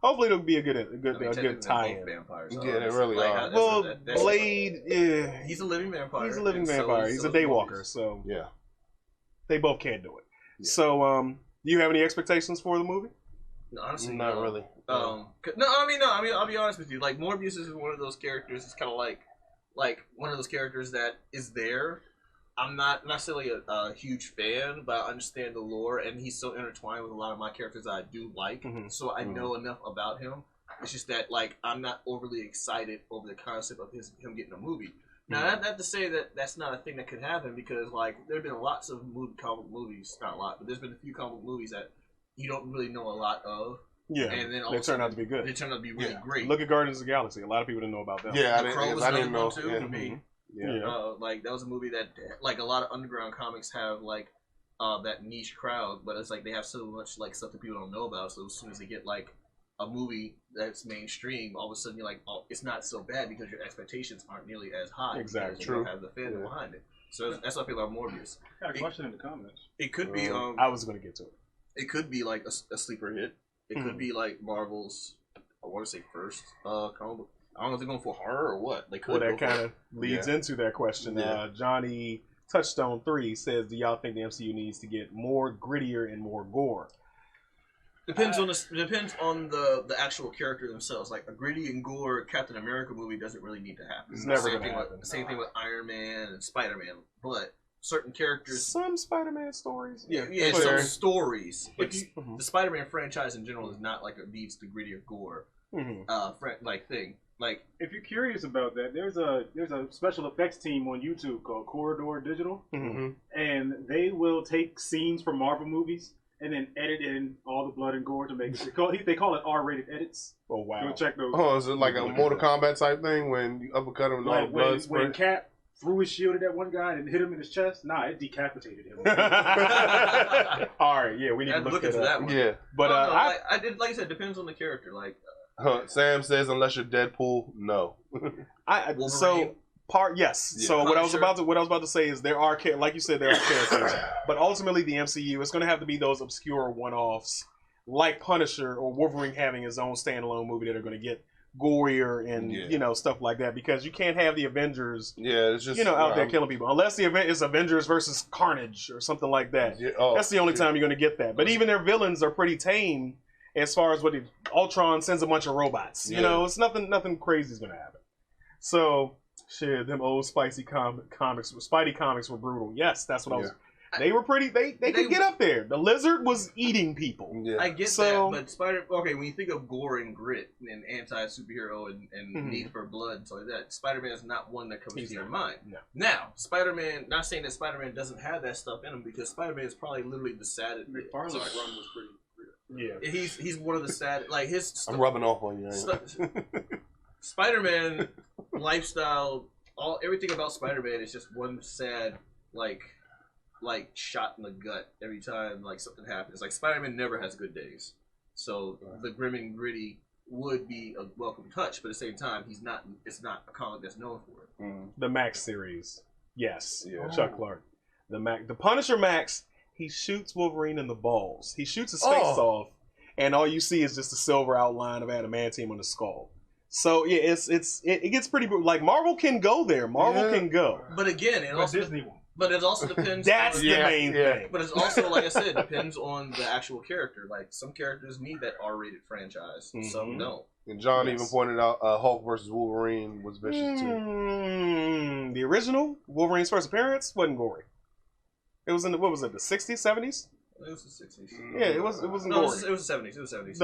hopefully it'll be a good tie-in. Vampires. Yeah, they really are. Well, Blade, yeah, he's a living vampire. He's a living vampire. He's a daywalker. So yeah, they both can't do it. Yeah. So, do you have any expectations for the movie? Honestly, not really. No, I mean, I'll be honest with you. Like, Morbius is one of those characters. It's kind of like one of those characters that is there. I'm not necessarily a huge fan, but I understand the lore, and he's so intertwined with a lot of my characters that I do like. Mm-hmm. So I know enough about him. It's just that, like, I'm not overly excited over the concept of him getting a movie. Now, not to say that that's not a thing that could happen, because, like, there have been lots of comic movies, not a lot, but there's been a few comic movies that you don't really know a lot of. Yeah, and then they turn out to be good. They turn out to be really great. Look at Guardians of the Galaxy. A lot of people didn't know about that. Yeah, I didn't know. Too, for me. Like, that was a movie that, like, a lot of underground comics have, like, that niche crowd, but it's like they have so much, like, stuff that people don't know about, so as soon as they get, like, a movie that's mainstream, all of a sudden you're like, oh, it's not so bad because your expectations aren't nearly as high. Exactly. You don't have the fandom behind it. So that's why I feel about Morbius. Got a question in the comments. It could be, I was going to get to it. It could be, like, a sleeper hit. It could be, like, Marvel's, I want to say first comic book. I don't know if they're going for horror or what. They could. Well, that kind of leads into that question. Yeah. Johnny Touchstone 3 says, do y'all think the MCU needs to get more grittier and more gore? Depends on the actual character themselves. Like, a gritty and gore Captain America movie doesn't really need to happen. It's never going to happen. Same thing with Iron Man and Spider-Man. But certain characters... Some Spider-Man stories. Yeah, some stories. But the Spider-Man franchise in general is not like needs the grittier gore thing. Like, if you're curious about that, there's a special effects team on YouTube called Corridor Digital, and they will take scenes from Marvel movies and then edit in all the blood and gore to make it. They call it R-rated edits. Oh wow! Go check those. Oh, is it like a Mortal Kombat type thing when you uppercut him and all the blood spray? When Cap threw his shield at that one guy and hit him in his chest, it decapitated him. All right, yeah, we need to look into that one. Yeah, but I did, like I said, it depends on the character. Like Sam says, unless you're Deadpool, no. Yes. Yeah. So what I was about to say is there are, like you said, there are characters, but ultimately the MCU is going to have to be those obscure one-offs like Punisher or Wolverine having his own standalone movie that are going to get gorier and stuff like that, because you can't have the Avengers it's just out there killing people unless the event is Avengers versus Carnage or something like that. That's the only time you're going to get that. But even their villains are pretty tame as far as Ultron sends a bunch of robots. It's nothing crazy is going to happen. So. Shit, them old Spidey comics were brutal. Yes, that's what I was. They were pretty. They could get up there. The lizard was eating people. Yeah. I get that, but when you think of gore and grit and anti-superhero and need for blood and stuff like that, Spider-Man is not one that comes to your mind. No. Now, Spider-Man, not saying that Spider-Man doesn't have that stuff in him, because Spider-Man is probably literally the saddest. McFarlane's run was pretty. Yeah. He's one of the sad, like his. I'm rubbing off on you. Spider-Man lifestyle, everything about Spider-Man is just one sad, like shot in the gut every time like something happens. Like Spider-Man never has good days, so the grim and gritty would be a welcome touch, but at the same time, it's not a comic that's known for it. The Max series, yes, Yeah. Chuck Clark, the Punisher Max. He shoots Wolverine in the balls. He shoots his face off, and all you see is just a silver outline of adamantium on the skull. So yeah, it gets pretty like Marvel can go there. Marvel can go, but again, it also Disney one. But it also depends. That's the main thing. But it's also, like I said, depends on the actual character. Like some characters need that R-rated franchise, some don't. And John even pointed out Hulk versus Wolverine was vicious too. The original Wolverine's first appearance wasn't gory. It was in the, what was it, the 60s, 70s? It was the 60s. Yeah, it wasn't gory. It was the 70s. It was the 70s.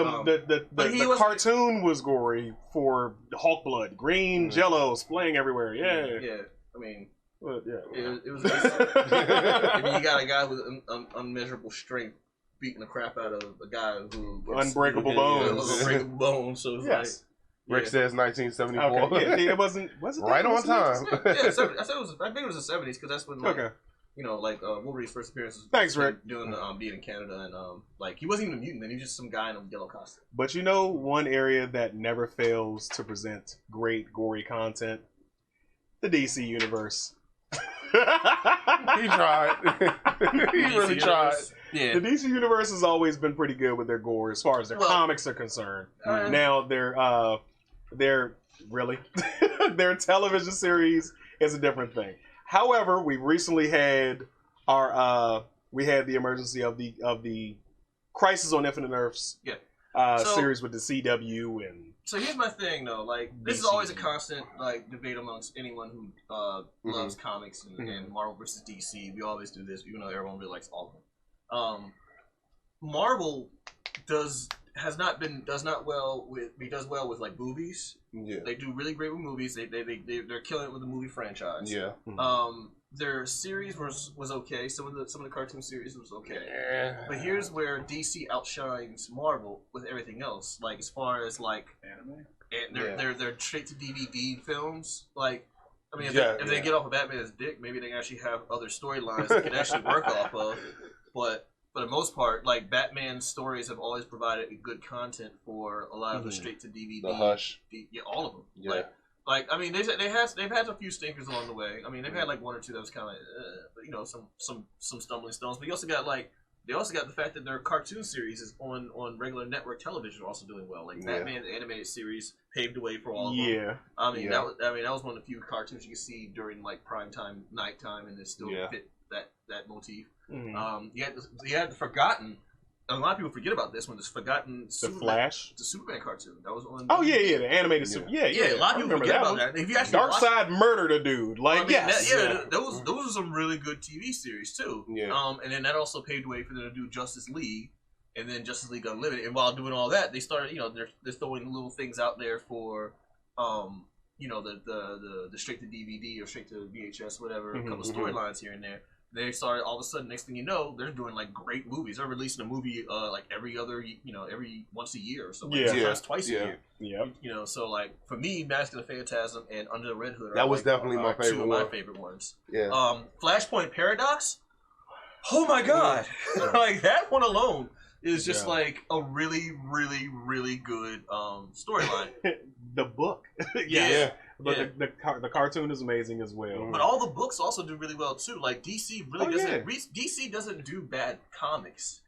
The cartoon was gory for Hulk blood, green jello splaying everywhere. Yeah. Yeah, I mean, yeah. It was. I mean, you got a guy with unmeasurable strength beating the crap out of a guy who unbreakable bones. Unbreakable bones. So it's like. Rick says 1974. Okay. Yeah, it wasn't right on time. Yeah, I said it was. I think it was the 70s because that's when. Like, you know, like Wolverine's first appearance was Thanks, Rick. Doing being in Canada, and like he wasn't even a mutant, then he was just some guy in a yellow costume. But you know, one area that never fails to present great gory content, the DC universe. He tried. He really tried. Yeah. The DC universe has always been pretty good with their gore as far as their comics are concerned. Now they're really their television series is a different thing. However, we recently had the emergency of the Crisis on Infinite Earths series with the CW and. So here's my thing though, like this is always a constant like debate amongst anyone who loves comics and Marvel versus DC. We always do this, even though everyone really likes all of them. Marvel does well with like movies. Yeah. They do really great with movies. They're killing it with the movie franchise. Yeah. Their series was okay. Some of the cartoon series was okay. Yeah. But here's where DC outshines Marvel with everything else. Like as far as like anime, and they're straight to DVD films. Like I mean, if they get off of Batman's dick, maybe they can actually have other storylines they can actually work off of. But for the most part, like Batman's stories have always provided good content for a lot of the straight to DVD. The Hush. All of them. Yeah. Like I mean, they've had a few stinkers along the way. I mean, they've had like one or two that was kind of, but you know, some stumbling stones. But you also got the fact that their cartoon series is on regular network television also doing well. Like Batman the animated series paved the way for all of them. Yeah. I mean, that was one of the few cartoons you could see during like prime time, nighttime, and it still fit that motif. Mm-hmm. You had the Forgotten. A lot of people forget about this one. This Forgotten Flash, the Superman cartoon that was on. Oh yeah, the animated Superman. Yeah. A lot of people forget about that. If you actually Darkseid murdered a dude. Like those are some really good TV series too. Yeah. And then that also paved the way for them to do Justice League, and then Justice League Unlimited. And while doing all that, they started, they're throwing little things out there for, the straight to DVD or straight to VHS, whatever, a couple storylines here and there. They started all of a sudden. Next thing you know, they're doing like great movies. They're releasing a movie like every once a year or something. Sometimes twice a year. Yeah. So like for me, Mask of the Phantasm and Under the Red Hood. That was definitely my favorite. Two of my favorite ones. Yeah. Flashpoint Paradox. Oh my god! Like that one alone is just like a really, really, really good storyline. The book. Yeah. But the cartoon is amazing as well. But all the books also do really well too. Like DC really doesn't. DC doesn't do bad comics.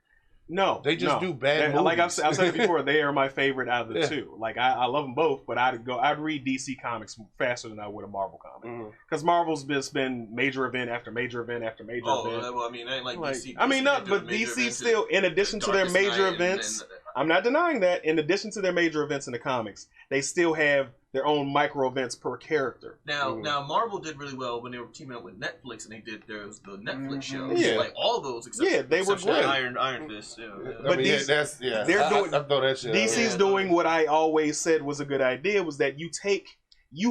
No, they just do bad movies. Like I've said it before, they are my favorite out of the two. Like I love them both, but I'd read DC comics faster than I would a Marvel comic because Marvel's just been major event after major event after major event. Well, I mean, it ain't like DC. I mean, but DC still, in addition to their major events, I'm not denying that. In addition to their major events in the comics, they still have their own micro events per character. Now Marvel did really well when they were teaming up with Netflix, and they did the Netflix shows. Yeah. Like all those, except they were great. Iron Fist. Yeah. But they're doing. I throw that shit. DC's doing what I always said was a good idea, was that you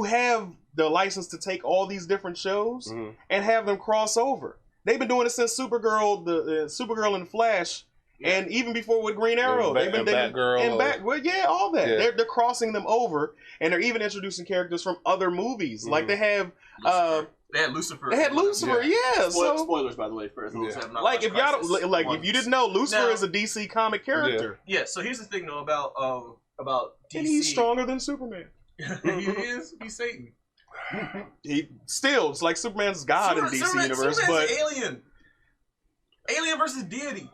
have the license to take all these different shows and have them cross over. They've been doing it since Supergirl, the Supergirl and Flash. And even before with Green Arrow, they've been Batgirl, all that. Yeah. They're crossing them over, and they're even introducing characters from other movies. Like they have, they had Lucifer. Spoilers, by the way, for those who have not like if y'all if you didn't know, Lucifer now, is a DC comic character. Yeah. So here's the thing though about DC. And he's stronger than Superman. He is. He's Satan. It's like Superman's God in DC universe, but Alien versus deity.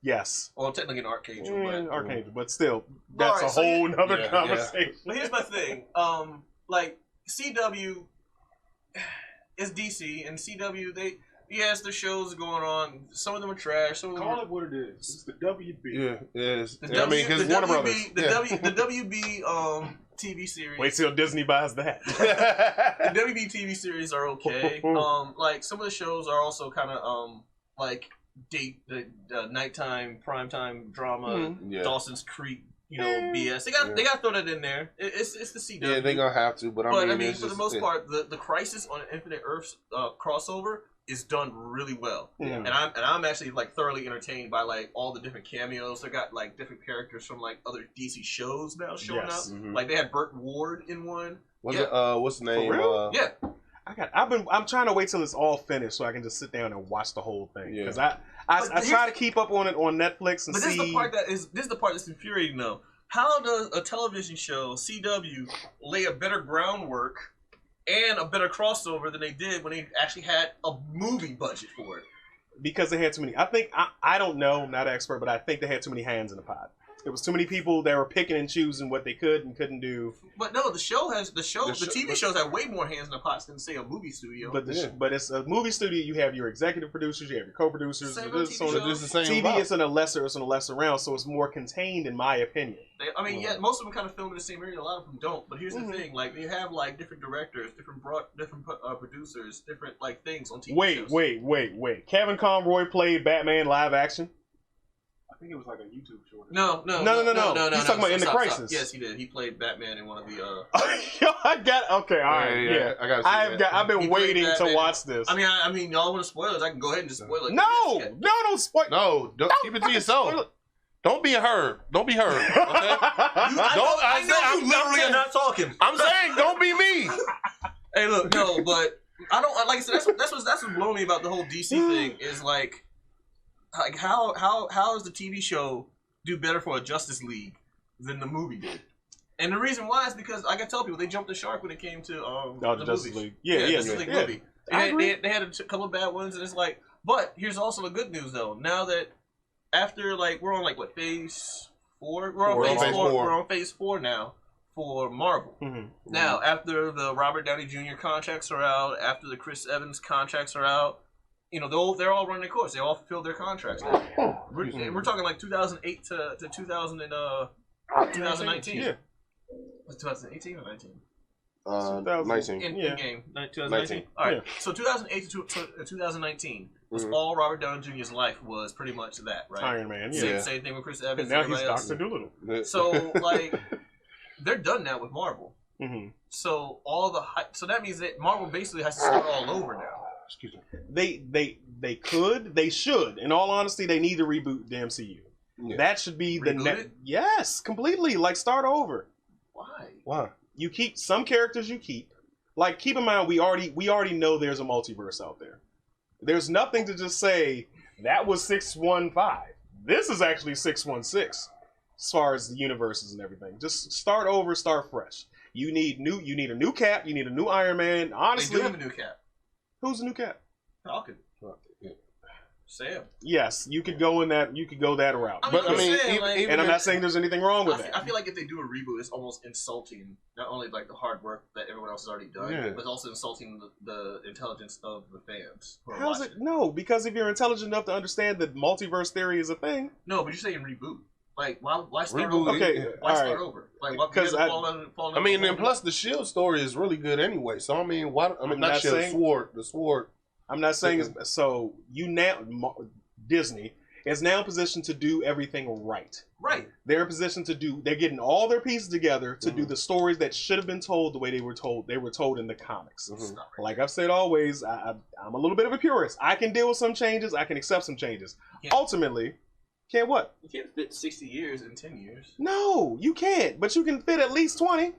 Yes. Well, technically an Archangel, but still, that's a whole nother conversation. But here's my thing. Like CW is DC, and CW the shows are going on. Some of them are trash. Some of them Call it what it is. It's the WB. Yeah, it is. The Warner Brothers. The WB TV series. Wait till Disney buys that. The WB TV series are okay. Like some of the shows are also kind of like the nighttime primetime drama, Dawson's Creek, BS. They got to throw that in there. It's the CW. Yeah, they're gonna have to. But I mean for the most part, the Crisis on Infinite Earths crossover is done really well, and I'm actually like thoroughly entertained by like all the different cameos. They got like different characters from like other DC shows now showing up. Like they had Burt Ward in one. What's the name? For real? Yeah. I'm trying to wait till it's all finished so I can just sit down and watch the whole thing. Because I try to keep up on it on Netflix and see. But this is the part that's infuriating though. How does a television show, CW, lay a better groundwork and a better crossover than they did when they actually had a movie budget for it? Because they had too many. I don't know, I'm not an expert, but I think they had too many hands in the pot. There was too many people that were picking and choosing what they could and couldn't do. But no, the TV shows have way more hands in the pots than say a movie studio. But it's a movie studio. You have your executive producers, you have your co-producers. TV is in a lesser round, so it's more contained, in my opinion. Most of them kind of film in the same area. A lot of them don't. But here's the thing: like they have like different directors, different producers, different like things on TV shows. Wait! Kevin Conroy played Batman live action. I think it was like a YouTube short. No. He's talking about In the Crisis. Yes, he did. He played Batman in one of the. I got okay. All right, yeah. I've been waiting to watch this. I mean, y'all want to spoil it? I can go ahead and just spoil it. No, don't spoil. No, don't keep it to yourself. Don't be heard. Don't be heard. Okay? I know you literally are not talking. I'm saying, don't be me. Hey, look, no, but I don't. Like I said, that's what's blowing me about the whole DC thing is like how does the TV show do better for a Justice League than the movie did? And the reason why is because I can tell people they jumped the shark when it came to the Justice movies. League. Justice League movie. They had a couple of bad ones, and it's like, but here's also the good news though. Now that after like we're on like what phase 4? We're on phase 4 now for Marvel. Now after the Robert Downey Jr. contracts are out, after the Chris Evans contracts are out. They're all running their course. They all fulfilled their contracts now. We're talking like 2008 to 2019. Yeah. Was 2018 or 19? 19. In game. 2019? All right. Yeah. So 2008 to 2019 was all Robert Downey Jr.'s life was pretty much that, right? Iron Man, Same thing with Chris Evans. And now he's Dr. Doolittle. So, like, they're done now with Marvel. So, so that means that Marvel basically has to start all over now. Excuse me. They should. In all honesty, they need to reboot the MCU. Yeah. That should be the next. Yes, completely. Like start over. Why? You keep some characters. Like keep in mind, we already know there's a multiverse out there. There's nothing to just say that was 615. This is actually 616. As far as the universes and everything, just start over, start fresh. You need a new Cap. You need a new Iron Man. Honestly, they do have a new Cap. Who's the new Cap? Falcon. Sam. Yes, you could go that route. I'm not saying there's anything wrong with that. I feel like if they do a reboot, it's almost insulting not only like the hard work that everyone else has already done, but also insulting the intelligence of the fans. How is it? No, because if you're intelligent enough to understand that multiverse theory is a thing. No, but you're saying reboot. Like, why start Reboot. over? Okay, Why all start right. over? Like, why? Because I mean, and plus the Shield story is really good anyway. So I mean, why? I mean, I'm not not Shield, saying- Sword. The Sword. I'm not saying it's, so. You now Disney is now positioned to do everything right. Right. They're in position to do. They're getting all their pieces together to do the stories that should have been told the way they were told. They were told in the comics. Like I've said always, I'm a little bit of a purist. I can deal with some changes. I can accept some changes. Yeah. Ultimately, can't what? You can't fit 60 years in 10 years. No, you can't. But you can fit at least 20.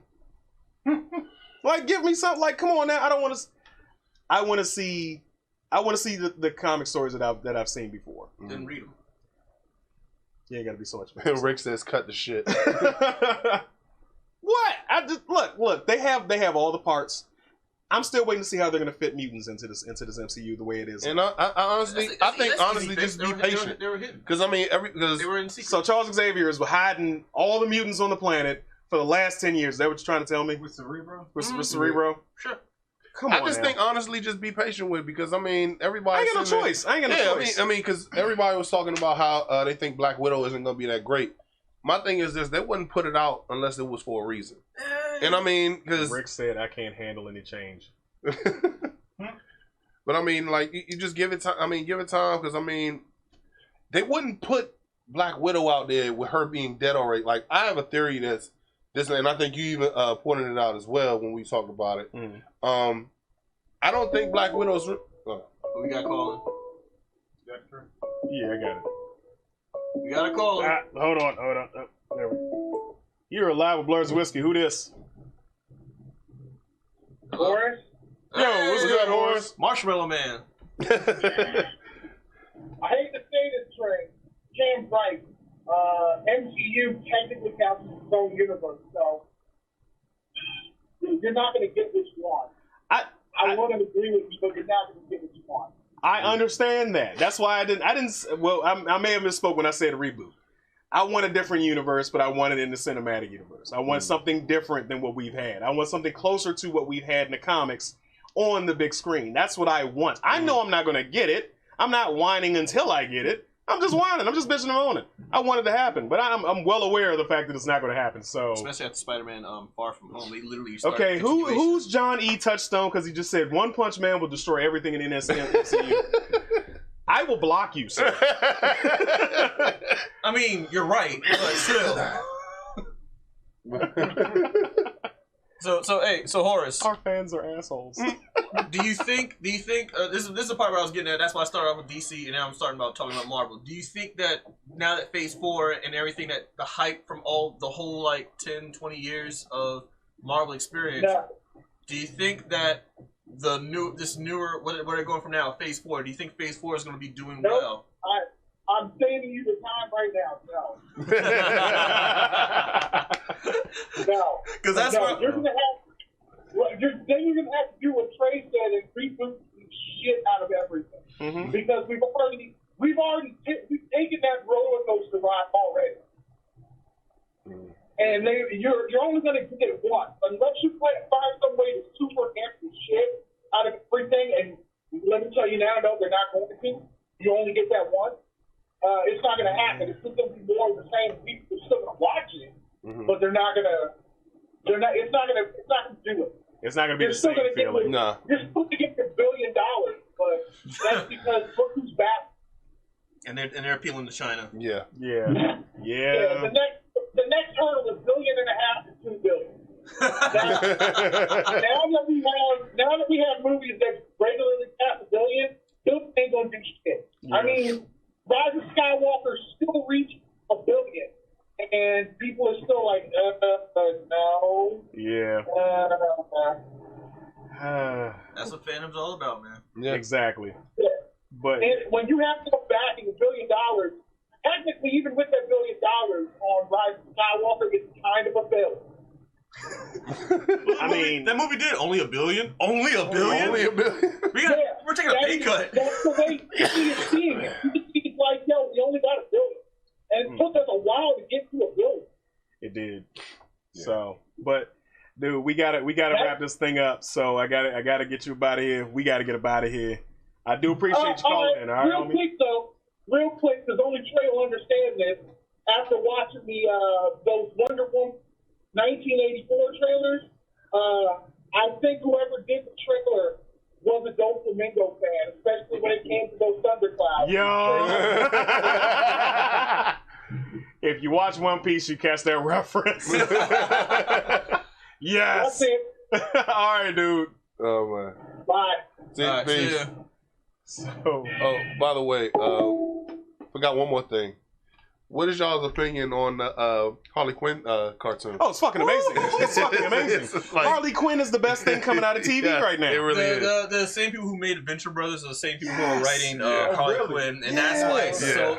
Like, give me something. Like, come on now. I don't want to. I want to see. I want to see the comic stories that I've seen before. Then read them. You ain't got to be so much. Rick says, "Cut the shit." What? I just look. They have all the parts. I'm still waiting to see how they're going to fit mutants into this MCU the way it is. And I honestly, I think just be patient. They were hidden. Because I mean, because They were in secret. So Charles Xavier is hiding all the mutants on the planet for the last 10 years. Is that what you're trying to tell me? With Cerebro? With Cerebro? Sure. Come on I just now. think honestly, just be patient with it, because I mean, everybody. I ain't got no choice. I ain't got no choice. I mean, because everybody was talking about how they think Black Widow isn't going to be that great. My thing is this: they wouldn't put it out unless it was for a reason. And I mean, because Rick said I can't handle any change. but I mean, like you just give it time. I mean, give it time, because I mean, they wouldn't put Black Widow out there with her being dead already. Like, I have a theory that's this, and I think you even pointed it out as well when we talked about it. I don't think Black Widow's. We got calling. Yeah, I got it. We got a call. Hold on. Oh, there we go. You're alive with Blur's Whiskey. Who this? Horace? Yo, what's good, Horace? Marshmallow Man. I hate to say this, Trey. Cam's right. MCU technically counts as its own universe, so you're not going to get what you want. I wouldn't agree with you, but you're not going to get what you want. I understand that. That's why I didn't. Well, I may have misspoke when I said a reboot. I want a different universe, but I want it in the cinematic universe. I want something different than what we've had. I want something closer to what we've had in the comics on the big screen. That's what I want. I know I'm not going to get it. I'm not whining until I get it. I'm just whining. I'm just bitching and moaning. I want it to happen, but I'm well aware of the fact that it's not going to happen. So, especially after Spider-Man Far From Home, they literally okay. Who's John E. Touchstone? Because he just said One Punch Man will destroy everything in the MCU. I will block you, sir. I mean, you're right, but still. So Horace, our fans are assholes. Do you think this is the part where I was getting at? That's why I started off with DC, and now I'm talking about Marvel. Do you think that now that Phase 4 and everything, that the hype from the whole like 10, 20 years of Marvel experience, do you think that this newer what they're going from now, Phase 4? Do you think Phase 4 is going to be doing well? I'm saving you the time right now. No, because that's what you're gonna have. You're gonna have to do what Trey said and reboot the shit out of everything, because we've taken that roller coaster ride already, and you're only gonna get it once unless you find some way to super amp the shit out of everything. And let me tell you now, no, they're not going to. You only get that once. It's not going to happen. It's just going to be more of the same. People are still going to watch it, but they're not going to. They're not. It's not going to. It's not going to do it. It's not going to be the same feeling. No. You're supposed to get $1 billion, but that's because look who's back. And they're appealing to China. Yeah. Yeah. The next hurdle is $1.5 billion to $2 billion. Now that we have movies that regularly pass $1 billion, those ain't gonna do shit. Yeah. I mean, Rise of Skywalker still reached $1 billion, and people are still like, no. Yeah. That's what fandom's all about, man. Yeah. Exactly. Yeah. But when you have to go back $1 billion, technically, even with that $1 billion on Rise of Skywalker, it's kind of a failure. I mean, that movie did only $1 billion. Only $1 billion. We're taking a pay cut. That's the way he is seeing it. He's like, yo, we only got $1 billion, and it took us a while to get to $1 billion. It did. Yeah. So, but dude, we gotta wrap this thing up. So I gotta get you out of here. We gotta get up out of here. I do appreciate you calling in. All right, real quick, because only Trey will understand this. after watching those Wonder Woman 1984 trailers, I think whoever did the trailer was a Doflamingo fan, especially when it came to those thunderclouds. Yo! If you watch One Piece, you catch that reference. Yes. That's it. All right, dude. Oh man. Bye. See ya. So, Oh, by the way, forgot one more thing. What is y'all's opinion on the Harley Quinn cartoon? oh, it's fucking amazing. It's fucking amazing. It's like- Harley Quinn is the best thing coming out of TV Yeah, right now. it really is. The same people who made Adventure Brothers are the same people who are writing Yeah, Harley really. Quinn, and that's why it's I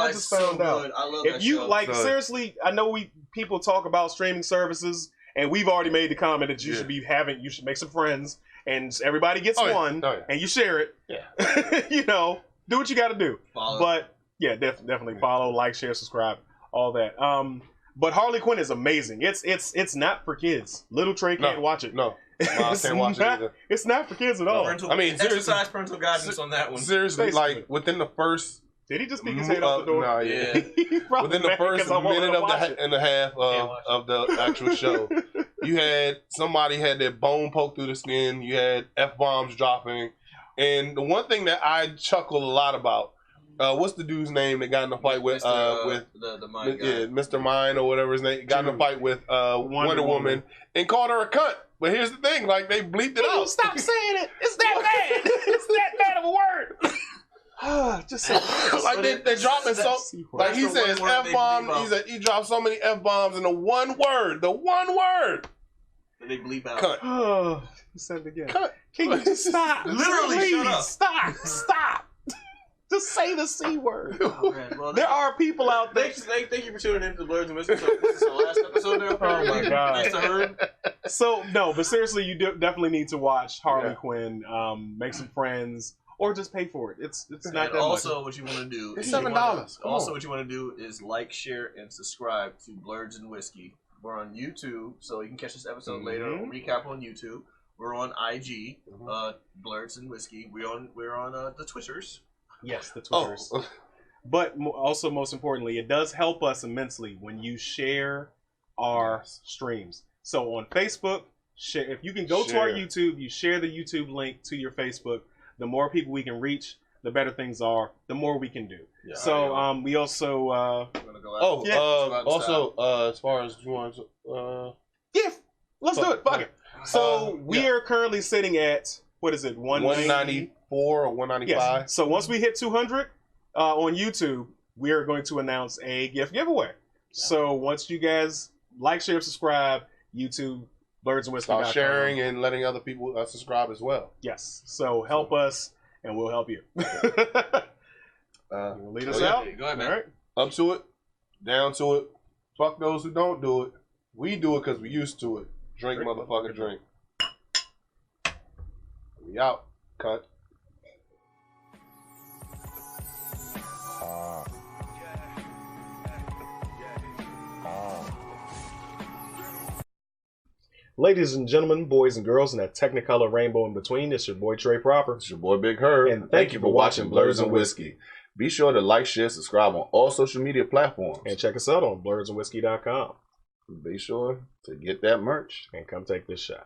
it's just so found out. good. I love If that you show. like, So- seriously, I know people talk about streaming services, and we've already made the comment that you should be you should make some friends, and everybody gets one, and you share it. Yeah. You know, do what you got to do. Follow. But yeah, definitely follow, like, share, subscribe, all that. But Harley Quinn is amazing. It's not for kids. Little Trey can't watch it. No, I can't watch it either. It's not for kids at all. I mean, exercise parental guidance on that one. Seriously, Basically. like within the first. Did he just peek his head out the door? No, yeah. He probably Within the mad first 'cause I won't let minute him watch it. and a half of the actual show, you had somebody had their bone poked through the skin. You had F-bombs dropping, and the one thing that I chuckle a lot about, what's the dude's name that got in a fight with the Mind guy. Mr. Mine or whatever his name, got in a fight with Wonder Woman and called her a cunt. But here's the thing, like they bleeped it out. Stop saying it. It's that bad. It's that bad of a word. Just say like they dropping so like he That's the says one word they F-bomb. bleep out. He dropped so many F-bombs in the one word. They bleep out. Cunt. He said it again. Cunt. Can you just stop? Literally, Please, shut up. Stop. Just say the C word. Oh, man. Well, There are people out there. Thank you for tuning in to Blurs and Whiskers. This is the last episode now. Oh my God. Thanks to her. So no, but seriously, you definitely need to watch Harley Quinn. Make some friends, or just pay for it. It's not And that also, much. what you want to do It's is you $7. wanna- Come Also, on. what you want to do is like, share, and subscribe to Blurs and Whiskey. We're on YouTube, so you can catch this episode later. Recap on YouTube. We're on IG, Blurs and Whiskey. We're on the Twitters. Yes, the Twitters. Oh. But also, most importantly, it does help us immensely when you share our streams. So on Facebook, share. If you can go to our YouTube, you share the YouTube link to your Facebook. The more people we can reach, the better things are. The more we can do. Yeah. So we also As far as you want to, let's do it. Fuck it. So we are currently sitting at what is it? 194 or 195. Yes. So once we hit 200 on YouTube, we are going to announce a gift giveaway. So once you guys like, share, subscribe, YouTube, Blurs and Whiskey. Start sharing and letting other people subscribe as well. Yes. So help us, and we'll help you. We'll lead us out. Go ahead, man. All right. Up to it, down to it. Fuck those who don't do it. We do it because we used to it. Drink, motherfucker, drink. We out. Cut. Ladies and gentlemen, boys and girls, and that Technicolor rainbow in between, it's your boy Trey Proper. It's your boy Big Herb. And thank you for watching Blurs and Whiskey. Be sure to like, share, subscribe on all social media platforms. And check us out on blursandwhiskey.com. Be sure to get that merch. And come take this shot.